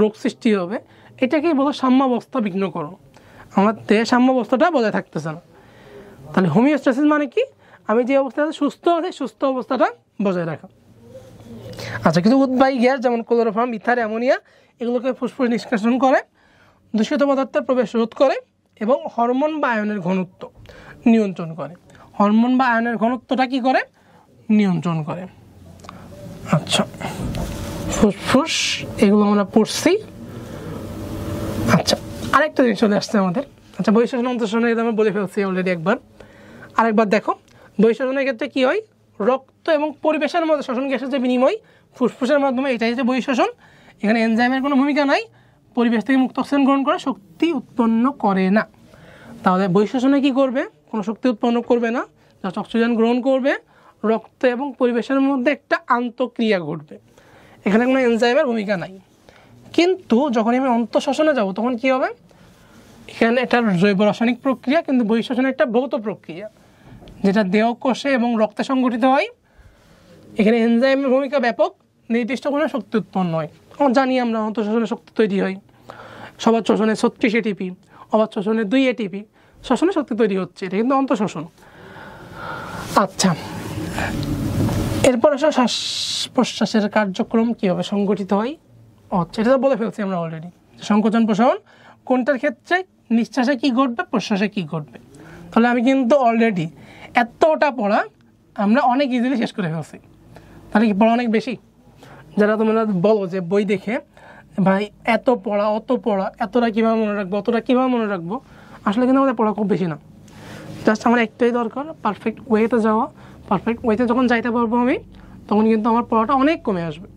রোগ সৃষ্টি হবে। এটাকেই বলো সাম্যাবস্থা বিঘ্নকরণ। আমার দেহের সাম্যাবস্থাটা বজায় থাকতেছে না। তাহলে হোমিওস্ট্যাসিস মানে কি? আমি যে অবস্থায় সুস্থ আছি, সুস্থ অবস্থাটা বজায় রাখা। আচ্ছা, কিছু উদ্বায়ী গ্যাস যেমন ক্লোরোফর্ম, ইথার, অ্যামোনিয়া, এগুলোকে ফুসফুস নিষ্কাশন করে, দূষিত পদার্থের প্রবেশ রোধ করে এবং হরমোন বা আয়নের ঘনত্ব নিয়ন্ত্রণ করে। হরমোন বা আয়নের ঘনত্বটা কি করে? নিয়ন্ত্রণ করে। আচ্ছা, ফুসফুস এগুলো আমরা পড়ছি। আচ্ছা, আরেকটা জিনিস চলে আসছে আমাদের। আচ্ছা, বহিঃশ্বসন অন্তঃশ্বসনের এটা আমরা বলে ফেলছি অলরেডি একবার। আরেকবার দেখো, বহিঃশ্বসনের ক্ষেত্রে কী হয়? রক্ত এবং পরিবেশের মধ্যে শ্বসন গ্যাসের যে বিনিময় ফুসফুসের মাধ্যমে, এটাই হচ্ছে বহিঃশ্বসন। এখানে এনজাইমের কোনো ভূমিকা নাই, পরিবেশ থেকে মুক্ত অক্সিজেন গ্রহণ করে শক্তি উৎপন্ন করে না। তাহলে বহিঃশ্বসনে কী করবে? কোনো শক্তি উৎপন্ন করবে না, জাস্ট অক্সিজেন গ্রহণ করবে, রক্ত এবং পরিবেশের মধ্যে একটা আন্তঃক্রিয়া ঘটবে, এখানে কোনো এনজাইমের ভূমিকা নাই। কিন্তু যখন আমি অন্তঃশ্বসনে যাব, তখন কী হবে? এখানে একটা জৈব রাসায়নিক প্রক্রিয়া, কিন্তু বহিঃশ্বসনের একটা ভৌত প্রক্রিয়া, যেটা দেহ কোষে এবং রক্তে সংঘটিত হয়। এখানে এনজাইমের ভূমিকা ব্যাপক, নির্দিষ্ট কোনো শক্তি উৎপন্ন হয়। জানি আমরা অন্তঃশ্বসনে শক্তি তৈরি হয়, সবার শ্বসনে 36 ATP, অবাধ শ্বসনে 2 ATP, শ্বসনে শক্তি তৈরি হচ্ছে, এটা কিন্তু অন্তঃশ্বসন। আচ্ছা, এরপর আসলে শ্বাস প্রশ্বাসের কার্যক্রম কীভাবে সংগঠিত হয়? আচ্ছা, এটা তো বলে ফেলছি আমরা অলরেডি, সংকোচন প্রসারণ কোনটার ক্ষেত্রে নিঃশ্বাসে কী ঘটবে, প্রশ্বাসে কী ঘটবে। তাহলে আমি কিন্তু অলরেডি এতটা পড়া আমরা অনেক ইজিলি শেষ করে ফেলছি। তাহলে কি পড়া অনেক বেশি? যারা তোমরা বলো যে বই দেখে ভাই এত পড়া, অত পড়া, এতটা কীভাবে মনে রাখবো, অতটা কীভাবে মনে রাখবো, আসলে কিন্তু আমাদের পড়া খুব বেশি না। জাস্ট আমার একটাই দরকার, পারফেক্ট ওয়েতে যাওয়া। পারফেক্ট ওয়েতে যখন যাইতে পারবো আমি, তখন কিন্তু আমার পড়াটা অনেক কমে আসবে।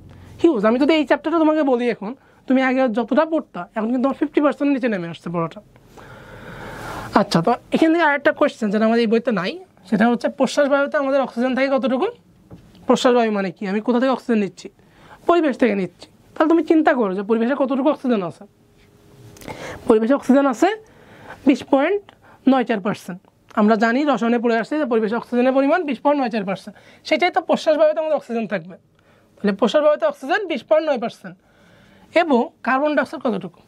হিউজ। আমি যদি এই চ্যাপ্টারটা তোমাকে বলি, এখন তুমি আগে যতটা পড়তা, এখন কিন্তু আমার 50% নিচে নেমে আসছে পড়াটা। আচ্ছা, তো এখান থেকে আরেকটা কোয়েশ্চেন যেটা আমাদের এই বইতে নাই, সেটা হচ্ছে প্রশ্বাস বায়ুতে আমাদের অক্সিজেন থাকে কতটুকু? প্রশ্বাস বায়ু মানে কি? আমি কোথা থেকে অক্সিজেন নিচ্ছি? পরিবেশ থেকে নিচ্ছি। তাহলে তুমি চিন্তা করো যে পরিবেশে কতটুকু অক্সিজেন আছে। পরিবেশে অক্সিজেন আছে 20.94%। আমরা জানি রসায়নে পড়ে আসছে যে পরিবেশে অক্সিজেনের পরিমাণ 20.94%। সেটাই তো প্রশ্বাস বায়ুতে আমাদের অক্সিজেন থাকবে। তাহলে প্রশ্বাস বায়ুতে অক্সিজেন 20.9%। এবং কার্বন ডাইঅক্সাইড কতটুকু?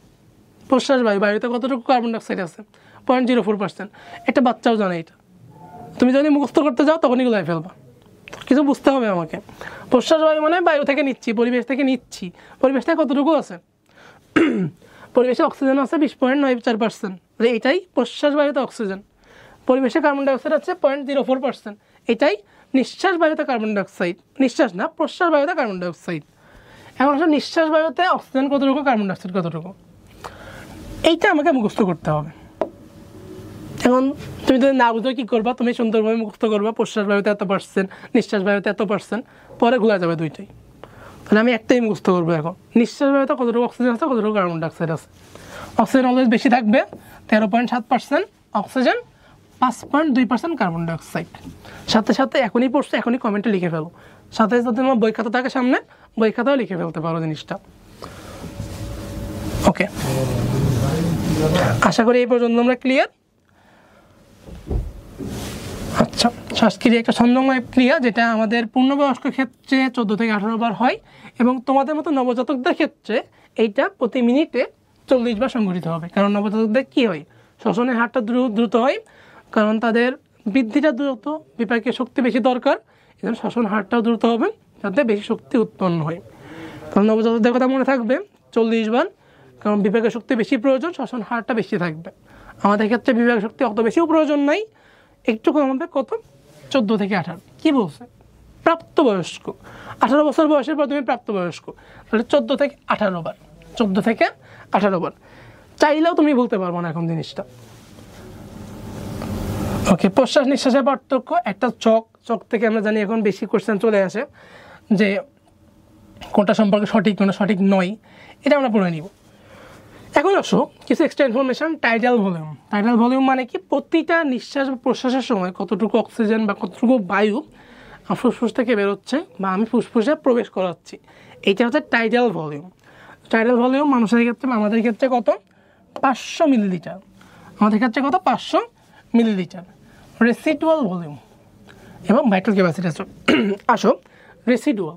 প্রশ্বাস বায়ুতে কতটুকু কার্বন ডাইঅক্সাইড আছে? 0.04%। একটা বাচ্চাও জানে এটা। তুমি যদি মুখস্থ করতে যাও তখনই গুলাই ফেলবা, কিছু বুঝতে হবে আমাকে। প্রশ্বাস বায়ু মানে বায়ু থেকে নিচ্ছি, পরিবেশ থেকে নিচ্ছি। পরিবেশ থেকে কতটুকু আছে? পরিবেশে অক্সিজেন আছে 20.94%। এটাই প্রশ্বাস বায়ুতে অক্সিজেন। পরিবেশে কার্বন ডাইঅক্সাইড আছে 0.04%। এটাই নিঃশ্বাস বায়ুতে কার্বন ডাইঅক্সাইড। নিঃশ্বাস না, প্রশ্বাস বায়ুতে কার্বন ডাইঅক্সাইড। এখন আসলে নিঃশ্বাস বায়ুতে অক্সিজেন কতটুকু, কার্বন ডাইঅক্সাইড কতটুকু, এইটা আমাকে মুখস্থ করতে হবে। এখন তুমি যদি না বুঝো কী করবা? তুমি সুন্দরভাবে মুখস্থ করবা প্রশ্বাস বায়ুতে এত%, নিঃশ্বাস বায়ুতে এত%, পরে ঘুরে যাবে দুইটাই। তাহলে আমি একটাই মুখস্থ করবো এখন, নিঃশ্বাস বায়ুতে কতটুকু অক্সিজেন আছে, কতটুকু কার্বন ডাইঅক্সাইড আছে। অক্সিজেন অলওয়েজ বেশি থাকবে 13.7% অক্সিজেন, 5.2% কার্বন ডাইঅক্সাইড। সাথে সাথে এখনই পড়ছো, এখনই কমেন্টে লিখে ফেলো। সাথে সাথে তোমার বই খাতা থাকে সামনে, বই খাতাও লিখে ফেলতে পারো জিনিসটা। ওকে, আশা করি এই পর্যন্ত আমরা ক্লিয়ার। আচ্ছা, শ্বাসক্রিয়া একটা ছন্দময় ক্রিয়া, যেটা আমাদের পূর্ণবয়স্ক ক্ষেত্রে 14 থেকে 18 বার হয়, এবং তোমাদের মতো নবজাতকদের ক্ষেত্রে এইটা প্রতি মিনিটে 40 বার সংঘটিত হবে। কারণ নবজাতকদের কী হয়? শ্বসনের হারটা দ্রুত হয়, কারণ তাদের বৃদ্ধিটা দ্রুত, বিপাকীয় শক্তি বেশি দরকার, এজন্য শ্বসন হারটাও দ্রুত হবে যাতে বেশি শক্তি উৎপন্ন হয়। কারণ নবজাতকদের কথা মনে থাকবে 40 বার, কারণ বিপাকীয় শক্তি বেশি প্রয়োজন, শ্বসন হারটা বেশি থাকবে। আমাদের ক্ষেত্রে বিপাকীয় শক্তি অত বেশিও প্রয়োজন নাই, একটু কম হবে। কত? 14 থেকে 18। কী বলছে? প্রাপ্তবয়স্ক। 18 বছর বয়সের পর তুমি প্রাপ্তবয়স্ক, তাহলে 14 থেকে 18 বার। 14 থেকে 18 বার চাইলেও তুমি বলতে পারবো না এখন জিনিসটা। ওকে, প্রশ্বাস নিঃশ্বাসের পার্থক্য একটা চক থেকে আমরা জানি এখন বেশি কোশ্চেন চলে আসে যে কোনটা সম্পর্কে সঠিক, কোনটা সঠিক নয়, এটা আমরা পড়ে নিব। এখন আসো কিছু extra information. Tidal volume. Tidal volume মানে কি? প্রতিটা নিঃশ্বাস বা প্রশ্বাসের সময় কতটুকু অক্সিজেন বা কতটুকু বায়ু ফুসফুস থেকে বেরোচ্ছে বা আমি ফুসফুসে প্রবেশ করাচ্ছি, এইটা হচ্ছে টাইডাল ভলিউম। টাইডাল ভলিউম মানুষের ক্ষেত্রে, আমাদের ক্ষেত্রে কত? 500 মিলিলিটার। আমাদের ক্ষেত্রে কত? 500 মিলিলিটার। রেসিডুয়াল ভলিউম এবং ভাইটাল ক্যাপাসিটি। আসো রেসিডুয়াল।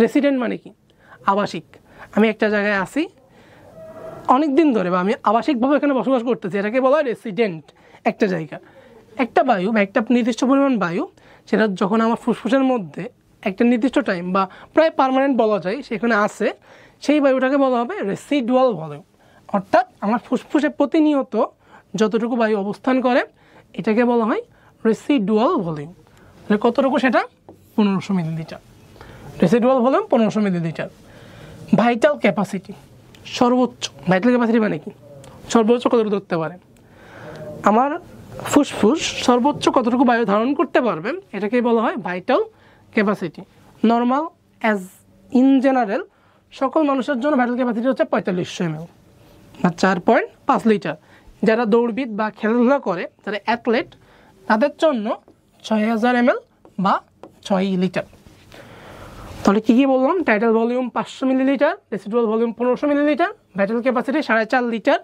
রেসিডেন্ট মানে কি? আবাসিক। আমি একটা জায়গায় আসি অনেক দিন ধরে, বা আমি আবাসিকভাবে এখানে বসবাস করতেছি, এটাকে বলা হয় রেসিডেন্ট। একটা জায়গা, একটা বায়ু বা একটা নির্দিষ্ট পরিমাণ বায়ু, সেটা যখন আমার ফুসফুসের মধ্যে একটা নির্দিষ্ট টাইম বা প্রায় পার্মানেন্ট বলা যায় সেখানে আসে, সেই বায়ুটাকে বলা হবে রেসিডুয়াল ভলিউম। অর্থাৎ আমার ফুসফুসে প্রতিনিয়ত যতটুকু বায়ু অবস্থান করে এটাকে বলা হয় রেসিডুয়াল ভলিউম। তাহলে কতটুকু? সেটা 1500 millilitre. Residual volume 1500 millilitre. Vital capacity, সর্বোচ্চ। ভাইটাল ক্যাপাসিটি মানে কি? সর্বোচ্চ কতটুকু ধরতে পারে আমার ফুসফুস, সর্বোচ্চ কতটুকু বায়ু ধারণ করতে পারবে, এটাকেই বলা হয় vital capacity. Normal as in general সকল মানুষের জন্য ভাইটাল ক্যাপাসিটি হচ্ছে 4500 ml বা 4.5 লিটার। যারা দৌড়বিদ বা খেলাধুলা করে, যারা অ্যাথলেট, তাদের জন্য 6000 ml বা 6 লিটার। তাহলে কী কী বললাম? Tidal volume 500 millilitre, residual volume 1500 millilitre, vital capacity 4.5 litre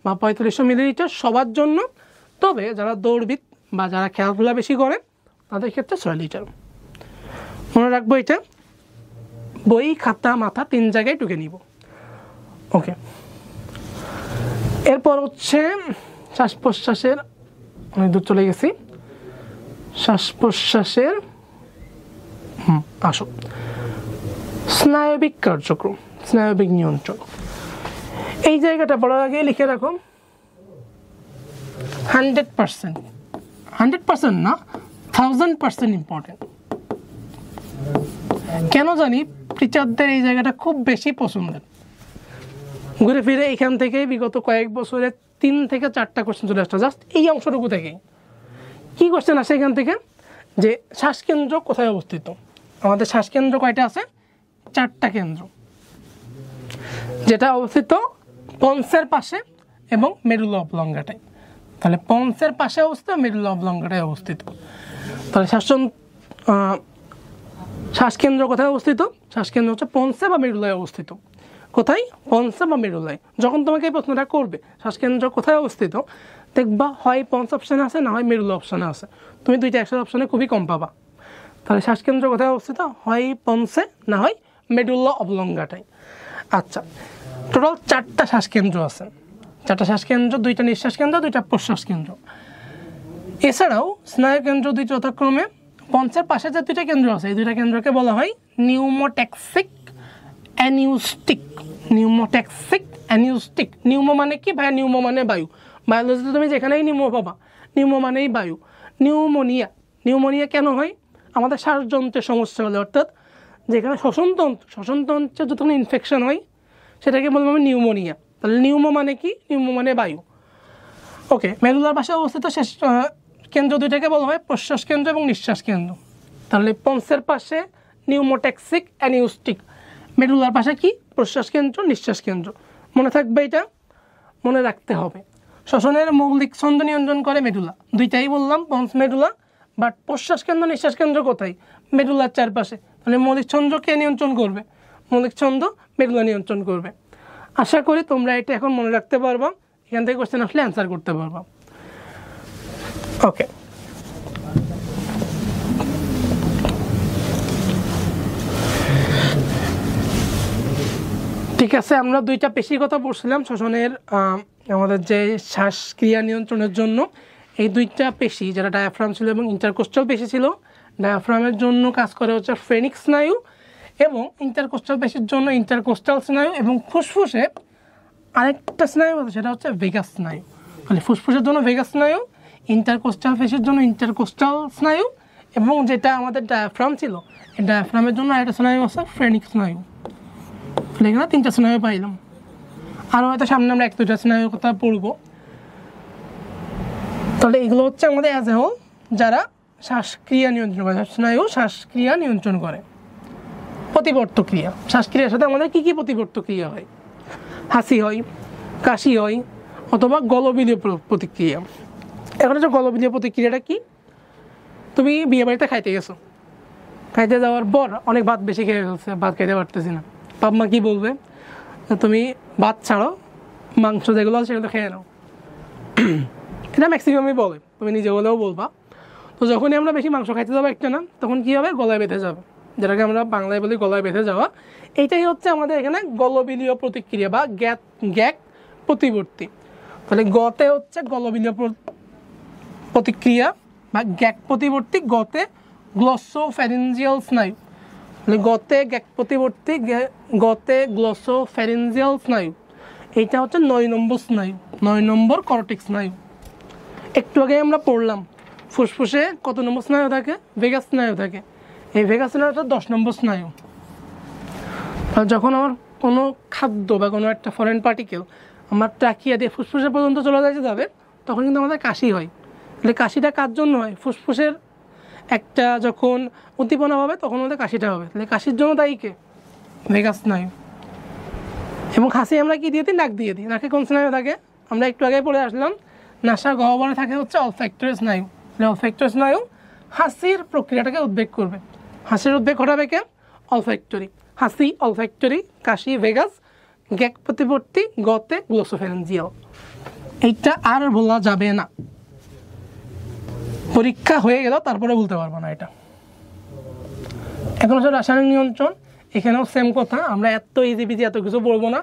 বা 4500 মিলিলিটার সবার জন্য। তবে যারা দৌড়বিদ বা যারা খেলাধুলা বেশি করে তাদের ক্ষেত্রে 6 লিটার। মনে রাখবো এটা, বই খাতা মাথা 3 জায়গায় টুকে নিব। ওকে, এরপর হচ্ছে শ্বাস প্রশ্বাসের, অনেক দূর চলে গেছি। শ্বাস প্রশ্বাসের আসো স্নায়বিক কার্যক্রম, স্নায়বিক নিয়ন্ত্রণ। এই জায়গাটা পড়ার আগে লিখে রাখো 100%, 100% না, 1000% ইম্পর্টেন্ট। কেন জানি টিচারদের এই জায়গাটা খুব বেশি পছন্দের। ঘুরে ফিরে এখান থেকে বিগত কয়েক বছরে 3 থেকে 4টা কোশ্চেন চলে আসছে জাস্ট এই অংশটুকু থেকেই। কী কোশ্চেন আসে এখান থেকে? যে শ্বাসকেন্দ্র কোথায় অবস্থিত? আমাদের শ্বাসকেন্দ্র কয়টা আছে? 4টা কেন্দ্র, যেটা অবস্থিত পন্সের পাশে এবং মেরুলা অবলঙ্গাটায়। তাহলে পন্সের পাশে অবস্থিত, মেডুলা অবলঙ্গাটায় অবস্থিত। তাহলে শ্বাসকেন্দ্র কোথায় অবস্থিত? শ্বাসকেন্দ্র হচ্ছে পন্সে বা মেডুলায় অবস্থিত। কোথায়? পন্সে বা মেডুলায়। যখন তোমাকে এই প্রশ্নটা করবে শ্বাসকেন্দ্র কোথায় অবস্থিত, দেখবা হয় পন্স অপশানে আছে, না হয় মেডুলা অপশানে আছে। তুমি দুইটা একসাথে অপশানে খুবই কম পাবা। তাহলে শ্বাসকেন্দ্র কোথায় অবস্থিত? হয় পন্সে, না হয় মেডুলা অবলঙ্গাটায়। আচ্ছা, টোটাল 4টা শ্বাসকেন্দ্র আছে। 4টা শ্বাসকেন্দ্র, 2টা নিঃশ্বাস কেন্দ্র, 2টা প্রশ্বাস কেন্দ্র। এছাড়াও স্নায়ুকেন্দ্র 2টি যথাক্রমে পন্সের পাশে যে 2টা কেন্দ্র আছে, এই 2টা কেন্দ্রকে বলা হয় নিউমোট্যাক্সিক অ্যানিউস্টিক। নিউমোট্যাক্সিক অ্যানিউস্টিক। নিউমো মানে কি ভাইয়া? নিউমো মানে বায়ু। বায়োলজিতে তুমি যেখানেই নিউমো পাবা, নিউমো মানেই বায়ু। নিউমোনিয়া, নিউমোনিয়া কেন হয়? আমাদের শ্বাসযন্ত্রের সমস্যা হলে, অর্থাৎ যেখানে শ্বসনতন্ত্রে যখন ইনফেকশন হয় সেটাকে বলবো আমি নিউমোনিয়া। তাহলে নিউমো মানে কি? নিউমো মানে বায়ু। ওকে, মেডুলার পাশে অবস্থিত শেষ কেন্দ্র 2টাকে বলা হয় প্রশ্বাস কেন্দ্র এবং নিঃশ্বাস কেন্দ্র। তাহলে পন্সের পাশে নিউমোট্যাক্সিক অ্যানিউস্টিক, মেডুলার পাশে কি? প্রশ্বাস কেন্দ্র, নিঃশ্বাস কেন্দ্র। মনে থাকবে, এটা মনে রাখতে হবে। শ্বসনের মৌলিক ছন্দ নিয়ন্ত্রণ করে মেডুলা। 2টাই বললাম, পন্স মেডুলা। বাট প্রশ্বাস কেন্দ্র, নিঃশ্বাস কেন্দ্র কোথায়? মেডুলার চারপাশে। তাহলে মৌলিক ছন্দ কে নিয়ন্ত্রণ করবে? মৌলিক ছন্দ মেডুলা নিয়ন্ত্রণ করবে। আশা করি তোমরা এটা এখন মনে রাখতে পারবা, এখান থেকে কোশ্চেন আসলে অ্যান্সার করতে পারবা। ওকে, ঠিক আছে। আমরা 2টা পেশির কথা পড়ছিলাম শ্বসনের, আমাদের যে শ্বাসক্রিয়া নিয়ন্ত্রণের জন্য। এই 2টা পেশি, যেটা ডায়াফ্রাম ছিল এবং ইন্টারকোস্টাল পেশি ছিল, ডায়াফ্রামের জন্য কাজ করে হচ্ছে ফ্রেনিক স্নায়ু, এবং ইন্টারকোস্টাল পেশির জন্য ইন্টারকোস্টাল স্নায়ু, এবং ফুসফুসে আরেকটা স্নায়ু আছে, সেটা হচ্ছে ভেগাস স্নায়ু। তাহলে ফুসফুসের জন্য ভেগাস স্নায়ু, ইন্টারকোস্টাল পেশির জন্য ইন্টারকোস্টাল স্নায়ু, এবং যেটা আমাদের ডায়াফ্রাম ছিল, এই ডায়াফ্রামের জন্য আরেকটা স্নায়ু আছে ফ্রেনিক স্নায়ু। তাহলে এখানে 3টা স্নায়ু পাইলাম। আরও হয়তো সামনে আমরা 1-2টা স্নায়ুর কথা পড়বো। তাহলে এগুলো হচ্ছে আমাদের অ্যাজ এ হোল যারা শ্বাসক্রিয়া নিয়ন্ত্রণ করে, স্নায়ু শ্বাসক্রিয়া নিয়ন্ত্রণ করে। প্রতিবর্ত ক্রিয়া, শ্বাসক্রিয়ার সাথে আমাদের কী কী প্রতিবর্ত ক্রিয়া হয়? হাসি হয়, কাশি হয়, অথবা গলবিলীয় প্রতিক্রিয়া। এখন হচ্ছে গলবিলীয় প্রতিক্রিয়াটা কি? তুমি বিয়ে বাড়িতে খাইতে গেছো, খাইতে যাওয়ার পর অনেক ভাত বেশি খেয়ে ফেলছে, ভাত খাইতে পারতেছি না। বাপ মা কী বলবে? তুমি ভাত ছাড়ো, মাংস যেগুলো আছে সেগুলো খেয়ে নাও। এটা ম্যাক্সিমামই বলে, তুমি নিজে বলেও বলবা। তো যখনই আমরা বেশি মাংস খাইতে যাবো একটা না, তখন কী হবে? গলায় বেঁধে যাবে, যেটাকে আমরা বাংলায় বলি গলায় বেঁধে যাওয়া। এইটাই হচ্ছে আমাদের এখানে গলবিলীয় প্রতিক্রিয়া বা গ্যাক প্রতিবর্তী। তাহলে গতে হচ্ছে গলবিলীয় প্রতিক্রিয়া বা গ্যাক প্রতিবর্তী, গতে গ্লসোফ্যারিঞ্জিয়াল স্নায়ু। মানে গতে গ্যাক প্রতিবর্তী, গতে গ্লসোফ্যারিঞ্জিয়াল স্নায়ু। এইটা হচ্ছে 9 নম্বর স্নায়ু, 9 নম্বর করটিক স্নায়ু। একটু আগে আমরা পড়লাম ফুসফুসে কত নম্বর স্নায়ু থাকে? ভেগাস স্নায়ু থাকে। এই ভেগাস স্নায়ুটা 10 নম্বর স্নায়ু। আর যখন আমার কোনো খাদ্য বা কোনো একটা ফরেন পার্টিকেল আমার ট্রাকিয়া দিয়ে ফুসফুসের পর্যন্ত চলে যাবে, তখন কিন্তু আমাদের কাশি হয়। তাহলে কাশিটা কার জন্য হয়? ফুসফুসের একটা যখন উদ্দীপনা হবে তখন আমাদের কাশিটা হবে। তাহলে কাশির জন্য দায়ী কে? ভেগাস স্নায়ু। এবং হাসি আমরা কি দিয়ে দিই? নাক দিয়ে দিই। নাকে কোন স্নায়ু থাকে? আমরা একটু আগে পড়ে আসলাম, নাসার গহ্বরে থাকে হচ্ছে অলফ্যাক্টরি স্নায়ু। অলফ্যাক্টরি স্নায়ু হাসির প্রক্রিয়াটাকে উদ্বেগ করবে। হাসির উদ্বেগ ঘটাবে কে? অলফ্যাক্টরি। হাসি অলফ্যাক্টরি, কাশি ভেগাস, গ্যাক প্রতিবর্তী, গতে গ্লোসোফ্যারিঞ্জিয়াল। এইটা আর বলা যাবে না, পরীক্ষা হয়ে গেল তারপরে বলতে পারবো না এটা। এখন হচ্ছে রাসায়নিক নিয়ন্ত্রণ। এখানেও সেম কথা, আমরা এত ইজিবিজি এত কিছু বলবো না।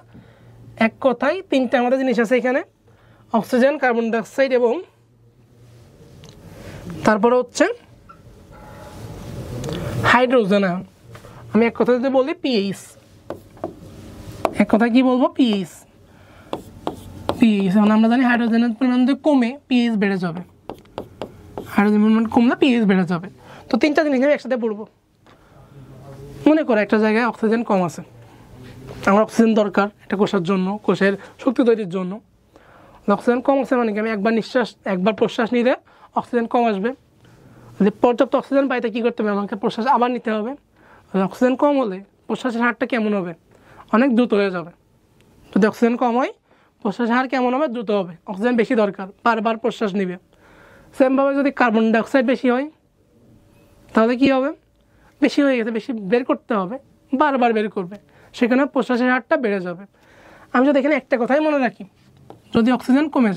এক কথায় 3টা আমাদের জিনিস আছে এখানে, অক্সিজেন, কার্বন ডাইঅক্সাইড এবং তারপরে হচ্ছে হাইড্রোজেন আয়ন। আমি এক কথা যদি বলি পিএইচ, এক কথায় কি বলবো? পিএইচ। মানে আমরা জানি হাইড্রোজেনের পরিমাণ যদি কমে পিএইচ বেড়ে যাবে, হাইড্রোজেন পরিমাণ কমলে পিএইচ বেড়ে যাবে। তো 3টা জিনিস আমি একসাথে পড়বো। মনে করো একটা জায়গায় অক্সিজেন কম আছে, আমার অক্সিজেন দরকার এটা কোষের জন্য, কোষের শক্তি তৈরির জন্য। অক্সিজেন কম আছে মানে কি? আমি একবার প্রশ্বাস নিলে অক্সিজেন কম আসবে। যদি পর্যাপ্ত অক্সিজেন পাইতে কী করতে হবে? আমাকে প্রশ্বাস আবার নিতে হবে। অক্সিজেন কম হলে প্রশ্বাসের হারটা কেমন হবে? অনেক দ্রুত হয়ে যাবে। যদি অক্সিজেন কম হয় প্রশ্বাসের হার কেমন হবে? দ্রুত হবে। অক্সিজেন বেশি দরকার, বারবার প্রশ্বাস নেবে। সেমভাবে যদি কার্বন ডাইঅক্সাইড বেশি হয় তাহলে কী হবে? বেশি হয়ে গেছে, বেশি বের করতে হবে, বারবার বের করবে, সেখানে প্রশ্বাসের হারটা বেড়ে যাবে। আমি যদি এখানে একটা কথাই মনে রাখি, যদি অক্সিজেন কমে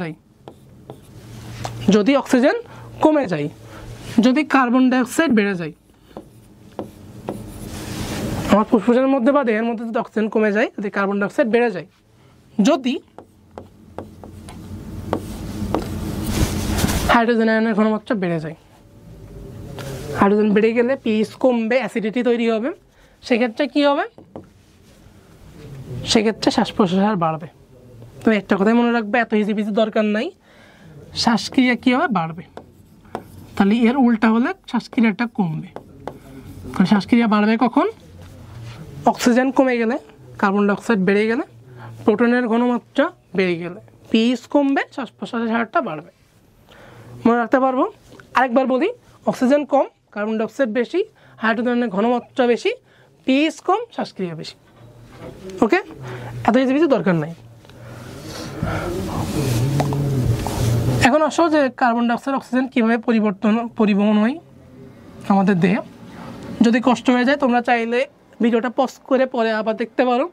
যায়, যদি কার্বন ডাইঅক্সাইড বেড়ে যায়, আমার ফুসফুসের মধ্যে বা দেহের মধ্যে যদি অক্সিজেন কমে যায়, যদি কার্বন ডাইঅক্সাইড বেড়ে যায়, যদি হাইড্রোজেন আয়নের ঘনমাত্রা বেড়ে যায়, হাইড্রোজেন বেড়ে গেলে পিএইচ কমবে, অ্যাসিডিটি তৈরি হবে, সেক্ষেত্রে কী হবে? সেক্ষেত্রে শ্বাস প্রশ্বাসের হার বাড়বে। তো একটা কথাই মনে রাখবে, এত হিজিবিজি দরকার নাই, শ্বাসক্রিয়া কী হবে? বাড়বে। তাহলে এর উল্টা হলে শ্বাসক্রিয়াটা কমবে। তাহলে শ্বাসক্রিয়া বাড়বে কখন? অক্সিজেন কমে গেলে, কার্বন ডাইঅক্সাইড বেড়ে গেলে, প্রোটনের ঘনমাত্রা বেড়ে গেলে, পিএইচ কমবে, শ্বাস প্রশ্বাসের হারটা বাড়বে। মনে রাখতে পারবো? আরেকবার বলি, অক্সিজেন কম, কার্বন ডাইঅক্সাইড বেশি, হাইড্রোজেনের ঘনমাত্রা বেশি, পিএইচ কম, শ্বাসক্রিয়া বেশি। ওকে, এত কিছু দরকার নাই। এখন আসো যে কার্বন ডাইঅক্সাইড অক্সিজেন কীভাবে পরিবহন হয় আমাদের দেহে। যদি কষ্ট হয়ে যায় তোমরা চাইলে ভিডিওটা পজ করে পরে আবার দেখতে পারো।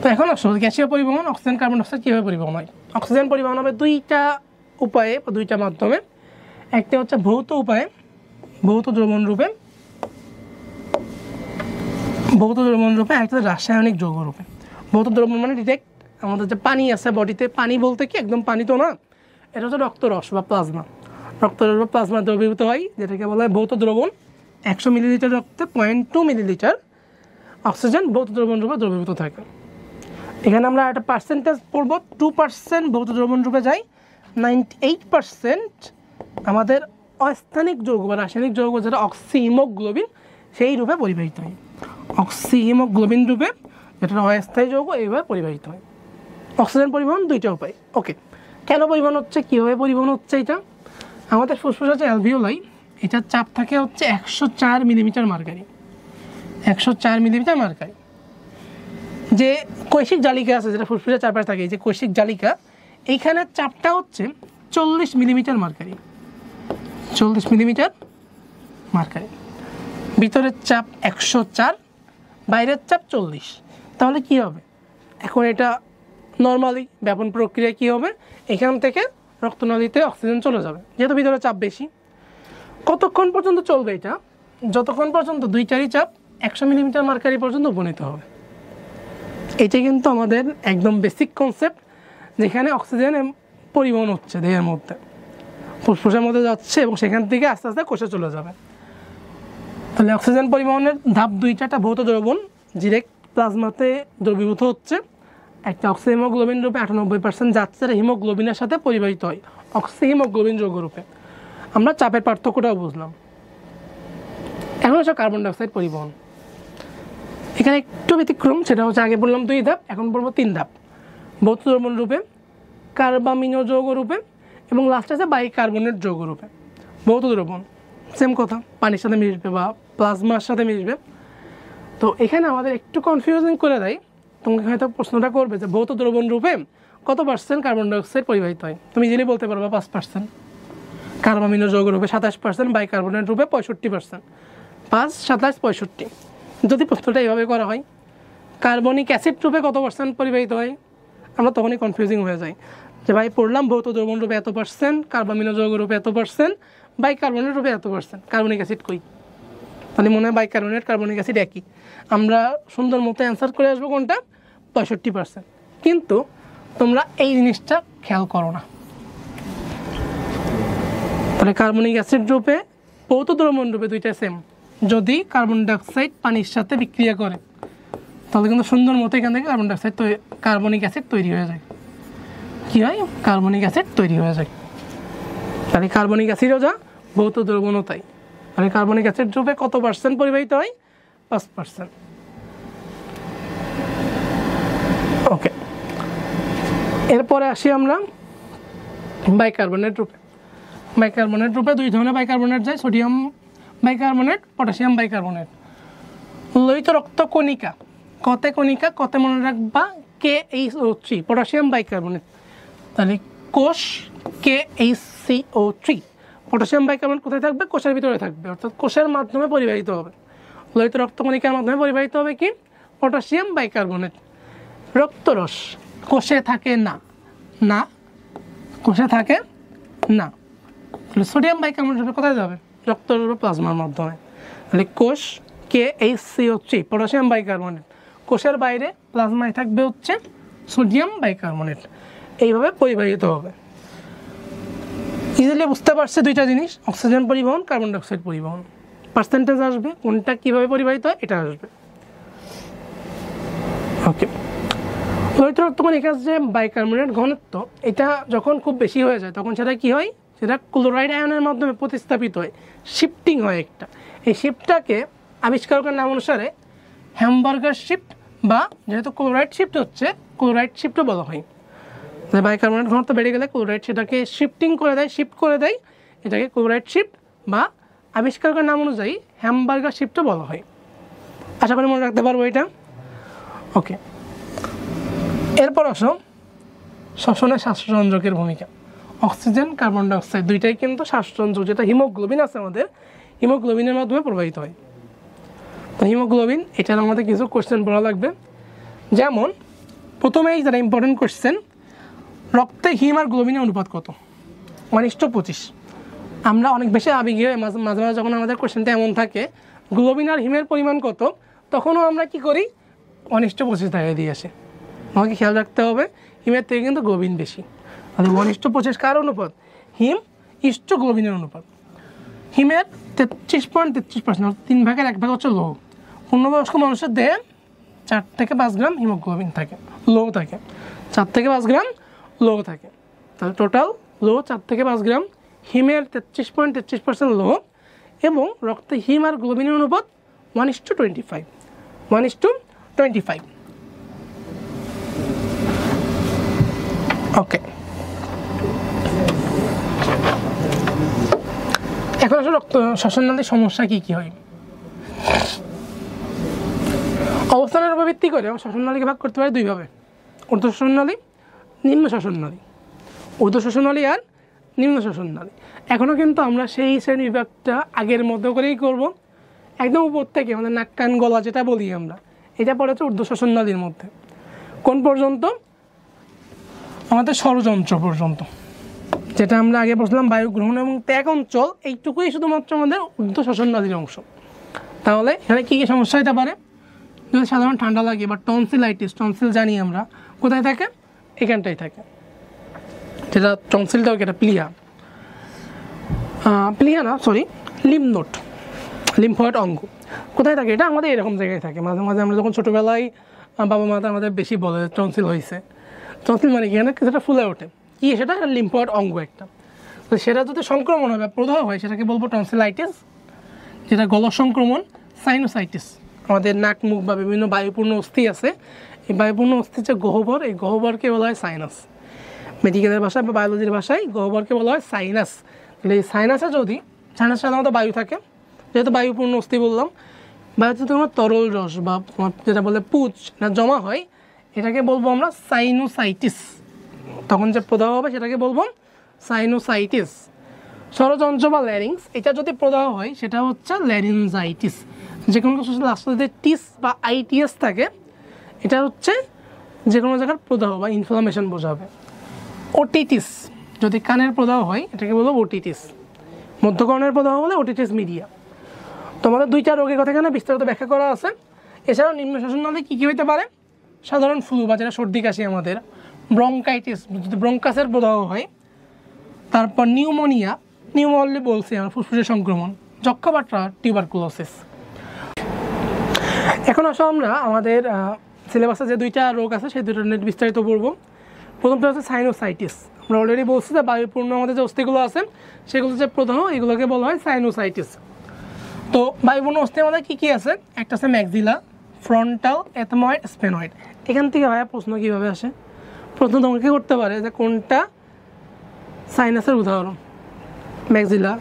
তো এখন আসো গ্যাসীয় পরিবহন, অক্সিজেন কার্বন ডাইঅক্সাইড কীভাবে পরিবহন হয়। অক্সিজেন পরিবহন হবে দুইটা উপায়ে বা দুইটা মাধ্যমে। একটা হচ্ছে ভৌত উপায়ে, ভৌত দ্রবণ রূপে, একটা রাসায়নিক যৌগ রূপে। ভৌত দ্রবণ মানে ডিরেক্ট আমাদের যে পানি আছে বডিতে, পানি বলতে কি একদম পানি তো না, এটা হচ্ছে রক্তরস বা প্লাজমা। রক্তরস বা প্লাজমা দ্রবীভূত হয়, যেটাকে বলা হয় ভৌত দ্রবণ। 100 মিলিলিটার রক্তে 0.2 মিলিলিটার অক্সিজেন ভৌত দ্রবণ রূপে দ্রবীভূত থাকে। এখানে আমরা একটা পার্সেন্টেজ পড়ব, 2% ভৌত দ্রবণ রূপে যায়, 98% আমাদের অস্থানিক যৌগ বা রাসায়নিক যৌগ যেটা অক্সিহিমোগ্লোবিন, সেই রূপে পরিবাহিত হয়। অক্সিহিমোগ্লোবিন রূপে, যেটা অস্থায়ী যৌগ, এইভাবে পরিবাহিত হয়। অক্সিজেন পরিবহন দুইটা উপায়। ওকে, কেন পরিবহন হচ্ছে, কীভাবে পরিবহন হচ্ছে? এটা আমাদের ফুসফুসের যে অ্যালভিওলাই, এটার চাপ থাকে হচ্ছে 104 মিলিমিটার মার্কারি। 104 millimetre mercury. যে কৈশিক জালিকা আছে, যেটা ফুসফুসের চারপাশে থাকে, এই যে কৈশিক জালিকা, এইখানে চাপটা হচ্ছে 40 মিলিমিটার মার্কারি। 40 millimetre mercury. ভিতরের চাপ 104, বাইরের চাপ 40। তাহলে কি হবে? এখন এটা নর্মালি ব্যাপন প্রক্রিয়ায় কী হবে? এখান থেকে রক্তনালীতে অক্সিজেন চলে যাবে, যেহেতু ভিতরে চাপ বেশি। কতক্ষণ পর্যন্ত চলবে এটা? যতক্ষণ পর্যন্ত দুইটারই চাপ 100 মিলিমিটার মার্কারি পর্যন্ত উপনীত হবে। এটা কিন্তু আমাদের একদম বেসিক কনসেপ্ট, যেখানে অক্সিজেন পরিবহন হচ্ছে দেহের মধ্যে, ফুসফুসের মধ্যে যাচ্ছে এবং সেখান থেকে আস্তে আস্তে কোষে চলে যাবে। তাহলে অক্সিজেন পরিবহনের ধাপ দুইটা। ভৌত দ্রবণ ডিরেক্ট প্লাজমাতে দ্রবীভূত হচ্ছে, একটা অক্সিহিমোগ্লোবিন রূপে 98% যাচ্ছে, হিমোগ্লোবিনের সাথে পরিবাহিত হয় অক্সিহিমোগ্লোবিন যৌগ রূপে। আমরা চাপের পার্থক্যটাও বুঝলাম। এখন হচ্ছে কার্বন ডাইঅক্সাইড পরিবহন। এখানে একটু ব্যতিক্রম, সেটা হচ্ছে আগে বললাম 2 ধাপ, এখন বলবো 3 ধাপ। ভৌত দ্রবণ রূপে, কার্বামিনো যৌগ রূপে, এবং লাস্টে আছে বাইকার্বনেট যৌগ রূপে। ভৌত দ্রবণ সেম কথা, পানির সাথে মিশবে বা প্লাজমার সাথে মিশবে। তো এখানে আমাদের একটু কনফিউজিং করে দেয়। তোমাকে হয়তো প্রশ্নটা করবে যে ভৌত দ্রবণ রূপে কত % কার্বন ডাইঅক্সাইড পরিবাহিত হয়? তুমি ইজিলি বলতে পারবে 5%। কার্বামিনো যৌগ রূপে 27%, বাইকার্বনেট রূপে 65%। 5, 27, 65। যদি প্রশ্নটা এইভাবে করা হয়, কার্বনিক অ্যাসিড রূপে কত % পরিবাহিত হয়, আমরা তখনই কনফিউজিং হয়ে যাই যে ভাই পড়লাম ভৌত দ্রবণ রূপে এত %, কার্বামিনো যৌগ রূপে এত %, বাইকার্বনেট রূপে এত %, কার্বনিক অ্যাসিড কই? তাহলে মনে হয় বাইকার্বনেট কার্বনিক অ্যাসিড একই। আমরা সুন্দর মতো অ্যান্সার করে আসবো কোনটা? 65%। কিন্তু তোমরা এই জিনিসটা খেয়াল করো না। তাহলে কার্বনিক অ্যাসিড রূপে, ভৌত দ্রবণ রূপে দুইটা সেম। যদি কার্বন ডাইঅক্সাইড পানির সাথে বিক্রিয়া করে তাহলে কিন্তু সুন্দর মতো এখান থেকে কার্বনিক অ্যাসিড তৈরি হয়ে যায়। কী হয়? কার্বনিক অ্যাসিড তৈরি হয়ে যায়। তাহলে কার্বনিক অ্যাসিডও যা, ভৌত দ্রবণও তাই। তাহলে কার্বনিক অ্যাসিড রূপে কত % পরিবাহিত হয়? 5%। ওকে, এরপরে আসি আমরা বাইকার্বনেট রূপে। বাইকার্বনেট রূপে 2 ধরনের বাইকার্বনেট যায়, সোডিয়াম বাইকার্বনেট, পটাশিয়াম বাইকার্বনেট। লোহিত রক্ত কণিকা, কতে কণিকা, কতে মনে রাখবা KHCO3 পটাশিয়াম বাইকার্বনেট, তাহলে কোষ KHCO3 পটাশিয়াম বাইকার্বনেট কোথায় থাকবে? কোষের ভিতরে থাকবে, অর্থাৎ কোষের মাধ্যমে পরিবাহিত হবে, লোহিত রক্তকণিকার মাধ্যমে পরিবাহিত হবে কি? Potassium bicarbonate. রক্তরস কোষে থাকে না, না কোষে থাকে না, তাহলে সোডিয়াম বাইকার্বনেট কোথায় যাবে? রক্তরস বা প্লাজমার মাধ্যমে। তাহলে কোষ KHCO3 পটাশিয়াম বাইকার্বনেট, কোষের বাইরে প্লাজমায় থাকবে হচ্ছে সোডিয়াম বাইকার্বনেট, এইভাবে পরিবাহিত হবে। ইজিলি বুঝতে পারছে দুইটা জিনিস, অক্সিজেন পরিবহন, কার্বন ডাইঅক্সাইড পরিবহন, পার্সেন্টেজ আসবে, কোনটা কীভাবে পরিবাহিত হয় এটা আসবে। ওকে, লোহিত রক্তকণিকার যে বাইকার্বনেট ঘনত্ব, এটা যখন খুব বেশি হয়ে যায় তখন সেটা কি হয়? সেটা ক্লোরাইড আয়নের মাধ্যমে প্রতিস্থাপিত হয়, শিফটিং হয় একটা। এই শিফটটাকে আবিষ্কারকের নাম অনুসারে হ্যামবার্গার শিফট, বা যেহেতু ক্লোরাইড শিফট হচ্ছে ক্লোরাইড শিফটও বলা হয়। বাইকার্বনেট ঘনত্ব বেড়ে গেলে ক্লোরাইড সেটাকে শিফটিং করে দেয়, শিফট করে দেয়, এটাকে ক্লোরাইড শিফট বা আবিষ্কারকের নাম অনুযায়ী হ্যামবার্গার শিফটও বলা হয়। আশা করি মনে রাখতে পারবো এটা। ওকে, এরপর আসো শ্বসনে শ্বাসরঞ্জকের ভূমিকা। অক্সিজেন, কার্বন ডাইঅক্সাইড দুইটাই কিন্তু শ্বাসরঞ্জক, যেটা হিমোগ্লোবিন আছে আমাদের, হিমোগ্লোবিনের মাধ্যমে প্রবাহিত হয়। তো হিমোগ্লোবিন, এটার আমাদের কিছু কোশ্চেন পড়া লাগবে। যেমন প্রথমেই যারা ইম্পর্টেন্ট কোশ্চেন, রক্তে হিম আর গ্লোবিনের অনুপাত কত? 1:25। আমরা অনেক বেশি আবেগী হয়ে মাঝে মাঝে যখন আমাদের কোশ্চেনটা এমন থাকে গ্লোবিন আর হিমের পরিমাণ কত, তখনও আমরা কি করি? 1:25 দেখায় দিয়ে আসি। আমাকে খেয়াল রাখতে হবে হিমের থেকে কিন্তু গ্লোবিন বেশি। তাহলে 1:25 কার অনুপাত? হিম ইষ্ট গ্লোবিনের অনুপাত। হিমের 33.33%, 3 ভাগের 1 ভাগ হচ্ছে লৌহ। পূর্ণবয়স্ক মানুষের দেহে 4 থেকে 5 গ্রাম হিমোগ্লোবিন থাকে, লৌহ থাকে, 4 থেকে 5 গ্রাম লৌহ থাকে। তাহলে টোটাল লৌহ 4 থেকে 5 গ্রাম, হিমের 33.33% লৌহ, এবং রক্তে হিম আর গ্লোবিনের অনুপাত 1:25, 1:25। ওকে, এখন আসলে রক্ত শ্বসননালীর সমস্যা কী কী হয়? অবস্থানের উপর ভিত্তি করে শ্বসননালীকে ভাগ করতে পারে দুইভাবে, ঊর্ধ্ব শ্বসননালী, নিম্ন শ্বসননালী। ঊর্ধ্ব শ্বসননালী আর নিম্ন শ্বসননালী। এখনও কিন্তু আমরা সেই শ্রেণী বিভাগটা আগের মতো করেই করব, একদম উপর থেকে আমাদের নাক কান গলা যেটা বলি আমরা, এটা পড়েছে ঊর্ধ্ব শ্বসননালীর মধ্যে। কোন পর্যন্ত? আমাদের ষড়যন্ত্র পর্যন্ত, যেটা আমরা আগে বলছিলাম বায়ু গ্রহণ এবং ত্যাগ অঞ্চল, এইটুকুই শুধুমাত্র আমাদের ঊর্ধ্ব শ্বসননালীর অংশ। তাহলে এখানে কী কী সমস্যা হতে পারে? যদি সাধারণ ঠান্ডা লাগে বা টনসিলাইটিস, টনসিল জানি আমরা কোথায় থাকে? এখানটাই থাকে, যেটা টনসিলটাও এটা প্লিহা, প্লিহা না সরি, লিম্ফ নোড, লিম্ফয়েড অঙ্গ কোথায় থাকে? এটা আমাদের এরকম জায়গায় থাকে। মাঝে মাঝে আমরা যখন ছোটোবেলায় বাবা মাতা আমাদের বেশি বলে টনসিল হয়েছে, টনসিল মানে কি? সেটা ফুলে ওঠে, কি সেটা? লিম্ফয়েড অঙ্গ একটা। তো সেটা যদি সংক্রমণ হয় বা প্রদাহ হয় সেটাকে বলবো টনসিলাইটিস, যেটা গলা সংক্রমণ। সাইনোসাইটিস, আমাদের নাক মুখ বা বিভিন্ন বায়ুপূর্ণ অস্থি আছে, এই বায়ুপূর্ণ অস্থির যে গহ্বর, এই গহ্বরকে বলা হয় সাইনাস। মেডিকেলের ভাষায় বা বায়োলজির ভাষায় গহ্বরকে বলা হয় সাইনাস। তাহলে এই সাইনাসে যদি, সাইনাসে সাধারণত বায়ু থাকে, যেহেতু বায়ুপূর্ণ অস্থি বললাম, বায়ুতে তোমার তরল রস বা তোমার যেটা বলে পুজ না জমা হয়, এটাকে বলবো আমরা সাইনোসাইটিস। তখন যে প্রদাহ হবে সেটাকে বলবো সাইনোসাইটিস। ষড়যন্ত্র বা ল্যারিংস, এটা যদি প্রদাহ হয় সেটা হচ্ছে ল্যারিনজাইটিস। যে কোনো কিছু লাস্টে যদি টিস বা আইটিএস থাকে, এটা হচ্ছে যে কোনো জায়গার প্রদাহ বা ইনফ্লামেশন বোঝাবে। ওটিটিস, যদি কানের প্রদাহ হয় এটাকে বলবো ওটিটিস। মধ্যকর্ণের প্রদাহ হলে ওটিটিস মিডিয়া। তোমাদের দুইটা রোগের কথা এখানে বিস্তারিত ব্যাখ্যা করা আছে। এছাড়াও নিম্ন শ্বাসনালী কী কী হতে পারে? সাধারণ ফ্লু বা যেটা সর্দি কাশি আমাদের, ব্রঙ্কাইটিস যদি ব্রঙ্কাসের প্রদাহ হয়, তারপর নিউমোনিয়া, নিউমোনিয়া বলছি আমরা ফুসফুসের সংক্রমণ, যক্ষা বা টিউবারকুলোসিস। এখন আসো আমরা আমাদের সিলেবাসে যে দুইটা রোগ আছে সেই দুটো নিয়ে বিস্তারিত পড়ব। প্রথমটা হচ্ছে সাইনোসাইটিস। আমরা অলরেডি বলছি যে বায়ুপূর্ণ আমাদের যে অস্থিগুলো আছে সেগুলো যে প্রদাহ, এগুলোকে বলা হয় সাইনোসাইটিস। তো বায়ুপূর্ণ অস্থি আমাদের কী কী আছে? একটা আছে ম্যাক্সিলা, ফ্রন্টাল, এথময়েড, স্পেনয়েড। এখান থেকে হয় প্রশ্ন কীভাবে আসে? প্রশ্ন তোমাকে করতে পারে যে কোনটা সাইনাসের উদাহরণ? ম্যাক্সিলা,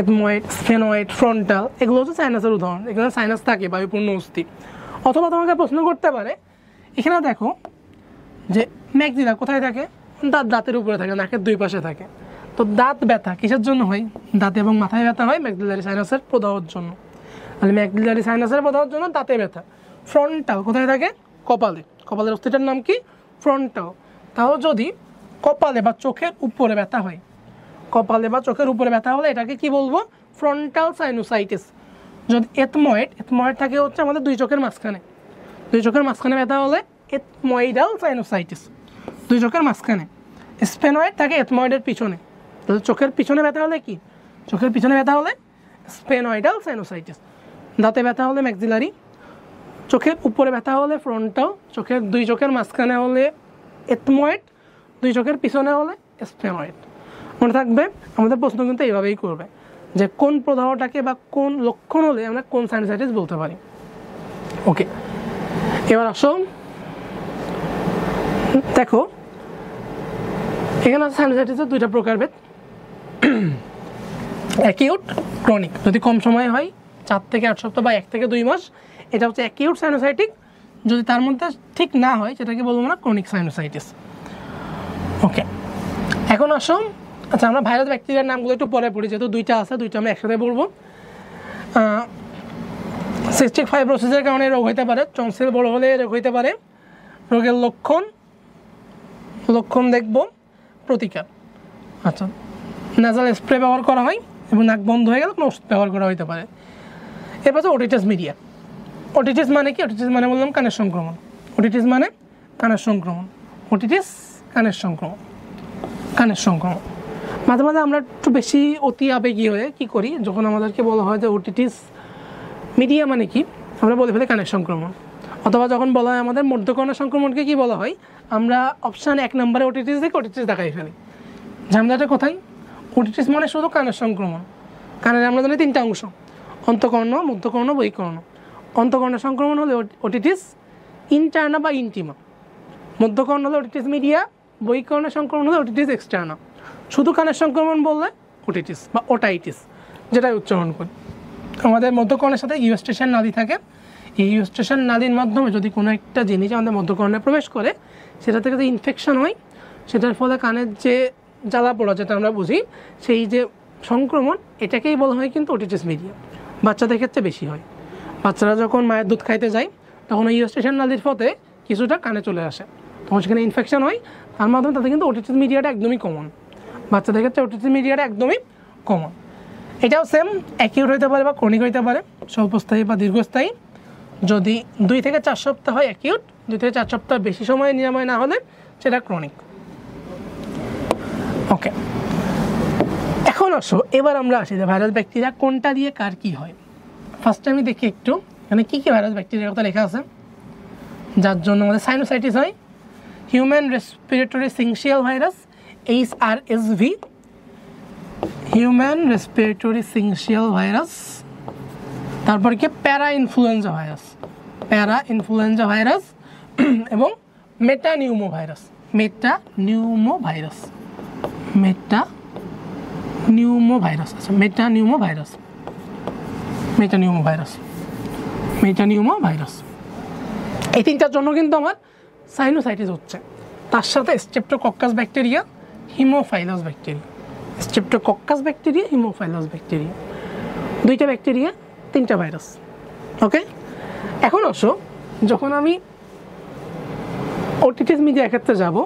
এথময়েড, স্পেনয়েড, ফ্রন্টাল, এগুলো হচ্ছে সাইনাসের উদাহরণ। এখানে সাইনাস থাকে, বায়ুপূর্ণ অস্থি। অথবা তোমাকে প্রশ্ন করতে পারে, এখানে দেখো যে ম্যাক্সিলা কোথায় থাকে, দাঁতের উপরে থাকে, নাকের দুই পাশে থাকে। তো দাঁত ব্যথা কিসের জন্য হয়, দাঁত এবং মাথায় ব্যথা হয় ম্যাক্সিলারি সাইনাসের প্রদাহের জন্য। তাহলে ম্যাক্সিলারি সাইনাসের প্রদাহের জন্য দাঁতে ব্যথা। ফ্রন্টাল কোথায় থাকে, কপালে, কপালের অস্থিটার নাম কি, ফ্রন্টাল। তাহলে যদি কপালে বা চোখের উপরে ব্যথা হয়, কপালে বা চোখের উপরে ব্যথা হলে এটাকে কি বলবো, ফ্রন্টাল সাইনোসাইটিস। যদি এথময়েড থাকে হচ্ছে আমাদের দুই চোখের মাঝখানে, দুই চোখের মাঝখানে ব্যথা হলে এথময়েডাল সাইনোসাইটিস, দুই চোখের মাঝখানে। স্পেনয়েড থাকে এথময়েডের পিছনে, তাহলে চোখের পিছনে ব্যথা হলে কি, চোখের পিছনে ব্যথা হলে স্পেনয়েডাল সাইনোসাইটিস। দাঁতে ব্যথা হলে ম্যাক্সিলারি, চোখের উপরে ব্যথা হলে ফ্রন্টাল, চোখের দুই চোখের মাঝখানে হলে এথময়েড, দুই চোখের পিছনে হলে স্পেনয়েড। মনে থাকবে আমাদের প্রশ্ন কিন্তু এইভাবেই করবে যে কোন প্রদাহটাকে বা কোন লক্ষণ হলে আমরা কোন সাইনোসাইটিস বলতে পারি। ওকে, এবার আসো দেখো এখানে আছে সাইনোসাইটিসের দুইটা প্রকারভেদ, অ্যাকিউট, ক্রনিক। যদি কম সময় হয় 4 থেকে 8 সপ্তাহ বা 1 থেকে 2 মাস, এটা হচ্ছে অ্যাকিউট সাইনোসাইটিক। যদি তার মধ্যে ঠিক না হয় সেটাকে বলবো না ক্রনিক সাইনোসাইটিস। ওকে, এখন আসো, আচ্ছা আমরা ভাইরাস ব্যাকটেরিয়ার নামগুলো একটু পরে পড়ি, যেহেতু দুইটা আছে, দুইটা আমরা একসাথে বলবো। সিস্টিক ফাইব্রোসিসের কারণে রোগ হতে পারে, টনসিল বড় হলে রোগ হতে পারে। রোগের লক্ষণ দেখব, প্রতিকার। আচ্ছা, নাজাল স্প্রে ব্যবহার করা হয় এবং নাক বন্ধ হয়ে গেলে কোনো ওষুধ ব্যবহার করা হতে পারে। এরপর হচ্ছে ওটিটিস মিডিয়া। ওটিটিস মানে কি, ওটিটিস মানে বললাম কানের সংক্রমণ, ওটিটিস মানে কানের সংক্রমণ, ওটিটিস কানের সংক্রমণ, কানের সংক্রমণ। মাঝে মাঝে আমরা একটু বেশি অতি আবেগী হয়ে কী করি, যখন আমাদেরকে বলা হয় যে ওটিটিস মিডিয়া মানে কি, আমরা বলে ফেলি কানের সংক্রমণ। অথবা যখন বলা হয় আমাদের মধ্যকর্ণের সংক্রমণকে কি বলা হয়, আমরা অপশান 1 নম্বরে ওটিটিস থেকে ওটিটিস দেখাই ফেলি। ঝামেলাটা কোথায়, ওটিটিস মানে শুধু কানের সংক্রমণ। কানের আমরা জানি 3টা অংশ, অন্তঃকর্ণ, মধ্যকর্ণ, বহিঃকর্ণ। অন্তঃকর্ণের সংক্রমণ হলে ওটিটিস ইন্টারনা বা ইন্টিমা, মধ্যকর্ণ হলে ওটিটিস মিডিয়া, বহিঃকর্ণের সংক্রমণ হলে ওটিটিস এক্সটার্না। শুধু কানের সংক্রমণ বললে ওটিটিস বা ওটাইটিস, যেটাই উচ্চারণ করি। আমাদের মধ্যকর্ণের সাথে ইউস্টেশন নালী থাকে, এই ইউস্টেশন নালীর মাধ্যমে যদি কোনো একটা জিনিস আমাদের মধ্যকর্ণে প্রবেশ করে, সেটা থেকে যে ইনফেকশন হয়, সেটার ফলে কানের যে জ্বালা পোড়া যেটা আমরা বুঝি, সেই যে সংক্রমণ, এটাকেই বলা হয় কিন্তু ওটিটিস মিডিয়া। বাচ্চাদের ক্ষেত্রে বেশি হয়, বাচ্চারা যখন মায়ের দুধ খাইতে যায় তখন ওই ইউস্টেশন নালীর ফলে কিছুটা কানে চলে আসে, তখন সেখানে ইনফেকশন হয়, তার মাধ্যমে তাদের কিন্তু ওটিটিস মিডিয়াটা একদমই কমন। বাচ্চাদের ক্ষেত্রে ওটিটিস মিডিয়াটা একদমই কমন। এটাও সেম, অ্যাকিউট হইতে পারে বা ক্রনিক হইতে পারে, স্বল্পস্থায়ী বা দীর্ঘস্থায়ী। যদি 2 থেকে 4 সপ্তাহ হয় অ্যাকিউট, 2 থেকে 4 সপ্তাহ বেশি সময় নিরাময় না হলে সেটা ক্রনিক। ওকে, এখন আসো এবার আমরা আসি যে ভাইরাস ব্যাকটেরিয়া কোনটা দিয়ে কার কী হয়। ফার্স্টে আমি দেখি একটু এখানে কী কী ভাইরাস ব্যাকটেরিয়ার কথা লেখা আছে যার জন্য আমাদের সাইনোসাইটিস হয়। Human respiratory syncytial virus, HRSV, human respiratory syncytial virus. তারপর কি para influenza virus, para influenza virus এবং metapneumo virus, metapneumo virus, metapneumo virus. আচ্ছা, metapneumo virus, metapneumo virus, metapneumo virus. এই 3টার জন্য কিন্তু আমার সাইনোসাইটিস হচ্ছে। তার সাথে streptococcus bacteria, haemophilus bacteria, streptococcus bacteria, haemophilus bacteria, 2টা ব্যাকটেরিয়া, 3টা ভাইরাস। ওকে, এখন আসো যখন আমি ওটিটিস মিডিয়া ক্ষেত্রে যাব,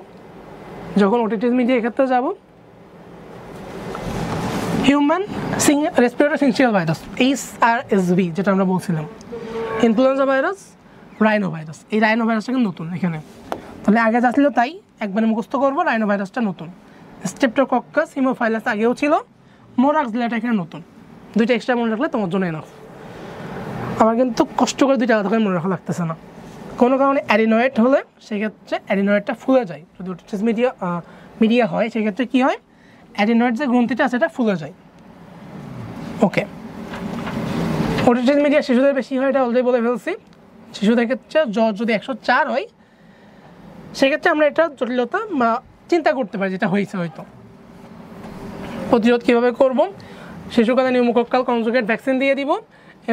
যখন ওটিটিস মিডিয়া ক্ষেত্রে যাব, human respiratory syncytial virus, HRSV যেটা আমরা বলছিলাম, ইনফ্লুয়েঞ্জা ভাইরাস, রাইনো ভাইরাস। এই রাইনো ভাইরাসটা কিন্তু নতুন এখানে, তাহলে আগে যা ছিল তাই একবারে মুখস্থ করবো। রাইনো ভাইরাসটা নতুন, স্ট্রেপ্টোকক্কাস, হিমোফাইলাস আগেও ছিল, মোরাক্সিলাটা এখানে নতুন। 2টা এক্সট্রা মনে রাখলে তোমার জন্য এনাফ। আমার কিন্তু কষ্ট করে 2টা আলাদা করে মনে রাখা লাগতেছে না। কোনো কারণে অ্যাডিনয়েড হলে সেক্ষেত্রে অ্যাডিনয়েডটা ফুলে যায়। যদি ওটিটিস মিডিয়া হয় সেক্ষেত্রে কী হয়, অ্যাডিনয়েড যে গ্রন্থিটা সেটা ফুলে যায়। ওকে, ওটিটিস মিডিয়া শিশুদের বেশি হয়, এটা অলরেডি বলে ফেলছি। শিশুদের ক্ষেত্রে জ্বর যদি 104 হয় সেক্ষেত্রে আমরা এটা জটিলতা বা চিন্তা করতে পারি যেটা হয়েছে হয়তো। প্রতিরোধ কীভাবে করব, শিশুকালে নিউমোকক্কাল কনজুগেট ভ্যাকসিন দিয়ে দিব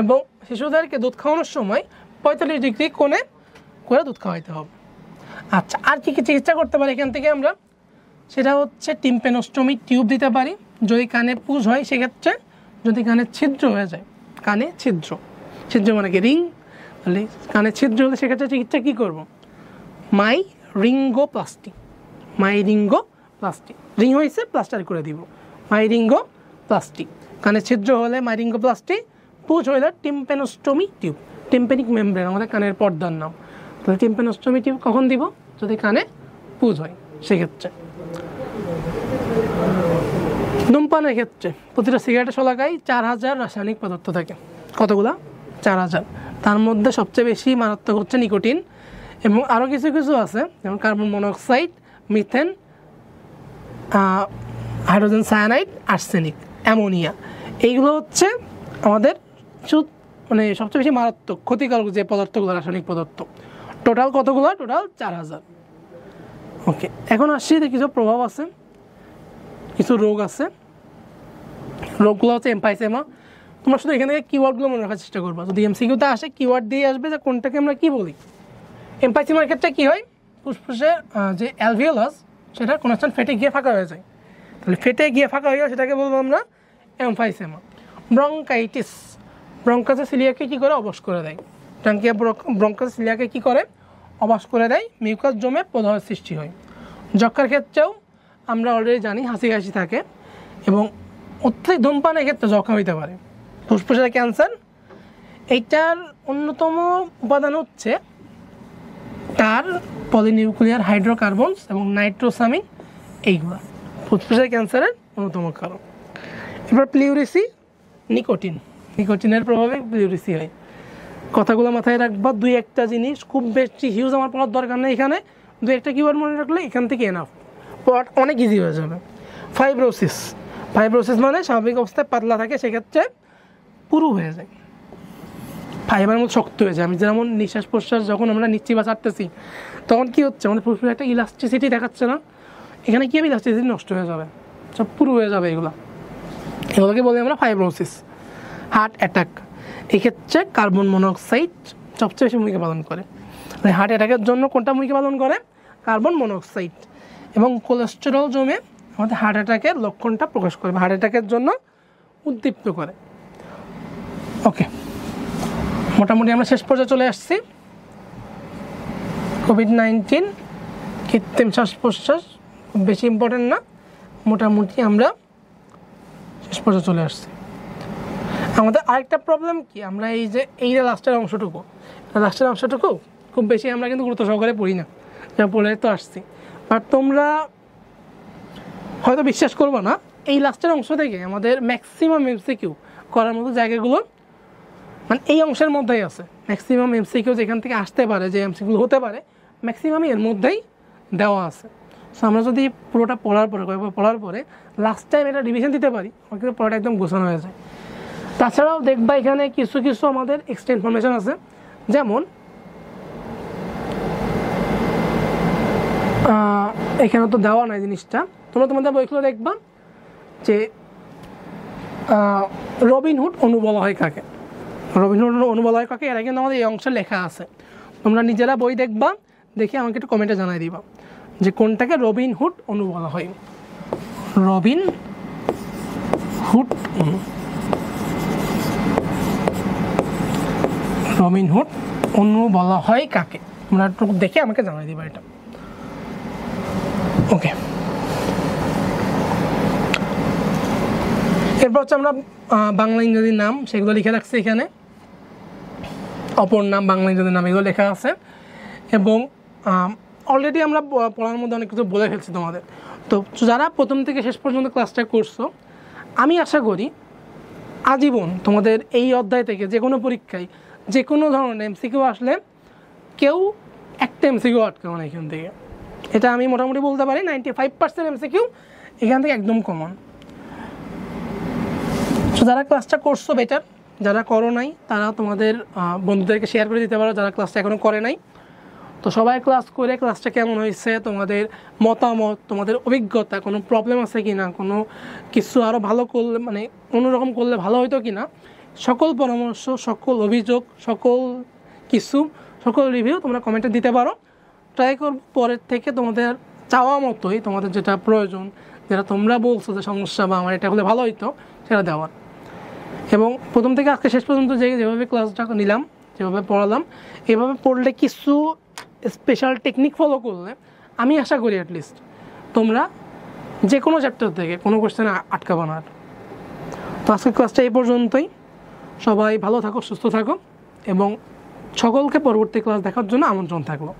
এবং শিশুদেরকে দুধ খাওয়ানোর সময় 45 ডিগ্রি কোণে করে দুধ খাওয়াইতে হবে। আচ্ছা, আর কি চিকিৎসা করতে পারি এখান থেকে আমরা? সেটা হচ্ছে টিম্প্যানোস্টমি টিউব দিতে পারি যদি কানে পুজ হয়, সেক্ষেত্রে যদি কানে ছিদ্র হয়ে যায়, কানে ছিদ্র মানে কি রিং, কানে ছিদ্র হলে সেক্ষেত্রে চিকিৎসা কী করব? মাইরিঙ্গোপ্লাস্টি, রিং হয়েছে প্লাস্টার করে দিব, মাইরিঙ্গোপ্লাস্টি। কানে ছিদ্র হলে মাইরিঙ্গোপ্লাস্টি, পুজ হলে টিম্প্যানোস্টমি টিউব, টিম্প্যানিক মেমব্রেন আমাদের কানের পর্দার নাম। তাহলে টিম্প্যানোস্টমি টিউব কখন দিব? যদি কানে পুজ হয় সেক্ষেত্রে। ধূমপানের ক্ষেত্রে প্রতিটা সিগারেটের শলাকায় 4000 রাসায়নিক পদার্থ থাকে। কতগুলা? 4000। তার মধ্যে সবচেয়ে বেশি মারাত্মক হচ্ছে নিকোটিন, এবং আরও কিছু কিছু আছে যেমন carbon monoxide, methane, hydrogen cyanide, arsenic, ammonia. এইগুলো হচ্ছে আমাদের মানে সবচেয়ে বেশি মারাত্মক ক্ষতিকারক যে পদার্থগুলো, রাসায়নিক পদার্থ। টোটাল কতগুলো? টোটাল 4000। ওকে, এখন আসছি কিছু প্রভাব আছে, কিছু রোগ আছে। রোগগুলো হচ্ছে এমফাইসেমা। তোমরা শুধু এখান থেকে কিওয়ার্ডগুলো মনে রাখার চেষ্টা করবা। যদি এমসিকিউতে আসে কিওয়ার্ড দিয়ে আসবে যে কোনটাকে আমরা কী বলি। এমফাইসেমার ক্ষেত্রে কী হয়? ফুসফুসের যে অ্যালভিওলাস সেটা কোনো স্থান ফেটে গিয়ে ফাঁকা হয়ে যায়। তাহলে ফেটে গিয়ে ফাঁকা হয়ে গেলে সেটাকে বলবো আমরা এমফাইসেমা। ব্রঙ্কাইটিস, ব্রঙ্কাসের সিলিয়াকে কী করে? অবশ করে দেয়। ব্রঙ্কাসের সিলিয়াকে কী করে? অবশ করে দেয়, মিউকাস জমে প্রদাহের সৃষ্টি হয়। যক্ষার ক্ষেত্রেও আমরা অলরেডি জানি হাসি কাশি থাকে, এবং অত্যধিক ধূমপানের ক্ষেত্রে যক্ষা হইতে পারে। ফুসফুসের ক্যান্সার, এইটার অন্যতম উপাদান হচ্ছে তার পলিনিউক্লিয়ার হাইড্রোকার্বনস এবং নাইট্রোসামিন, এইগুলো ফুসফুসের ক্যান্সারের অন্যতম কারণ। এবার প্লিউরিসি, নিকোটিনের প্রভাবে প্লিউরিসি হয়। কথাগুলো মাথায় রাখবা। 2-1টা জিনিস, খুব বেশি হিউজ আমার পড়ার দরকার নেই এখানে, 2-1টা কিওয়ার্ড মনে রাখলে এখান থেকে এনাফ, পড়াটা অনেক ইজি হয়ে যাবে। ফাইব্রোসিস মানে স্বাভাবিক অবস্থায় পাতলা থাকে, সেক্ষেত্রে পুরু হয়ে যায়, ফাইবারের মতো শক্ত হয়ে যায়। আমি যেমন নিঃশ্বাস প্রশ্বাস যখন আমরা নিচ্ছি বা ছাড়তেছি, তখন কী হচ্ছে? আমাদের ফুসফুসে একটা ইলাস্টিসিটি দেখাচ্ছে না? এখানে কী হবে? ইলাস্টিসিটি নষ্ট হয়ে যাবে, সব পুরু হয়ে যাবে। এগুলোকে বলি আমরা ফাইব্রোসিস। হার্ট অ্যাটাক, এক্ষেত্রে কার্বন মনোক্সাইড সবচেয়ে বেশি ভূমিকা পালন করে। হার্ট অ্যাটাকের জন্য কোনটা ভূমিকা পালন করে? Carbon monoxide. এবং কোলেস্টেরল জমে আমাদের হার্ট অ্যাটাকের লক্ষণটা প্রকাশ করে, হার্ট অ্যাটাকের জন্য উদ্দীপ্ত করে। ওকে, মোটামুটি আমরা শেষ পর্যায়ে চলে আসছি। কোভিড-19, কৃত্রিম শ্বাস প্রশ্বাস খুব বেশি ইম্পর্টেন্ট না, মোটামুটি আমরা শেষ পর্যায়ে চলে আসছি। আমাদের আরেকটা প্রবলেম কি, আমরা এই যে লাস্টের অংশটুকু খুব বেশি আমরা কিন্তু গুরুত্ব সহকারে পড়ি না, যা পড়ে তো আসছি। বাট তোমরা হয়তো বিশ্বাস করবো না, এই লাস্টের অংশ থেকে আমাদের ম্যাক্সিমাম এমসিকিউ করার মতো জায়গাগুলো মানে এই অংশের মধ্যেই আছে। ম্যাক্সিমাম এমসিকিউ যেখান থেকে আসতে পারে, যে এমসিকিউ হতে পারে, ম্যাক্সিমামই এর মধ্যেই দেওয়া আছে। সো আমরা যদি পুরোটা পড়ার পরে লাস্ট টাইম এটা রিভিশন দিতে পারি, আমার কিন্তু পড়াটা একদম গোছানো হয়ে যায়। তাছাড়াও দেখবা এখানে কিছু কিছু আমাদের এক্সট্রা ইনফরমেশন আছে, যেমন এখানে তো দেওয়া নাই জিনিসটা, তোমরা তোমাদের বইগুলো দেখবা যে রবিনহুড অণু বলা হয় কাকে, এরা কিন্তু আমাদের এই অংশে লেখা আছে। তোমরা নিজেরা বই দেখবা, দেখে আমাকে একটু কমেন্টে জানাই দিবা যে কোনটাকে রবিনহুড অণু বলা হয়। রবিনহুড অণু বলা হয় কাকে, তোমরা একটু দেখে আমাকে জানাই দিবা এটা। ওকে, এরপর হচ্ছে আমরা বাংলা ইংরেজির নাম সেগুলো লিখে রাখছি এখানে, অপর নাম, বাংলা ইংরেজির নাম এগুলো লেখা আছে। এবং অলরেডি আমরা পড়ার মধ্যে অনেক কিছু বলে ফেলছি তোমাদের। তো যারা প্রথম থেকে শেষ পর্যন্ত ক্লাসটা করছো, আমি আশা করি আজীবন তোমাদের এই অধ্যায় থেকে যে কোনো পরীক্ষায় যে কোনো ধরনের এমসিকিউ আসলে কেউ একটা এমসিকিউ আটকাও না এখান থেকে, এটা আমি মোটামুটি বলতে পারি। 95% এমসিকিউ এখান থেকে একদম কমন। তো যারা ক্লাসটা করছো বেটার, যারা করো নাই তারা তোমাদের বন্ধুদেরকে শেয়ার করে দিতে পারো, যারা ক্লাসটা এখনও করে নাই। তো সবাই ক্লাস করে ক্লাসটা কেমন হয়েছে, তোমাদের মতামত, তোমাদের অভিজ্ঞতা, কোনো প্রবলেম আছে কি না, কোনো কিছু আরও ভালো করলে মানে অন্যরকম করলে ভালো হতো কি না, সকল পরামর্শ, সকল অভিযোগ, সকল রিভিউ তোমরা কমেন্টে দিতে পারো। ট্রাই করব পরের থেকে তোমাদের চাওয়া মতোই, তোমাদের যেটা প্রয়োজন, যেটা তোমরা বলছো যে সমস্যা বা আমার এটা হলে ভালো হইতো, সেটা দেওয়ার। এবং প্রথম থেকে আজকে শেষ পর্যন্ত যেভাবে ক্লাসটা নিলাম, যেভাবে পড়ালাম, এভাবে পড়লে কিছু স্পেশাল টেকনিক ফলো করলে আমি আশা করি অ্যাটলিস্ট তোমরা যে কোনো চ্যাপ্টার থেকে কোনো কোয়েশ্চেনে আটকাবো না। তো আজকের ক্লাসটা এই পর্যন্তই। সবাই ভালো থাকো, সুস্থ থাকো এবং সকলকে পরবর্তী ক্লাস দেখার জন্য আমন্ত্রণ থাকলো।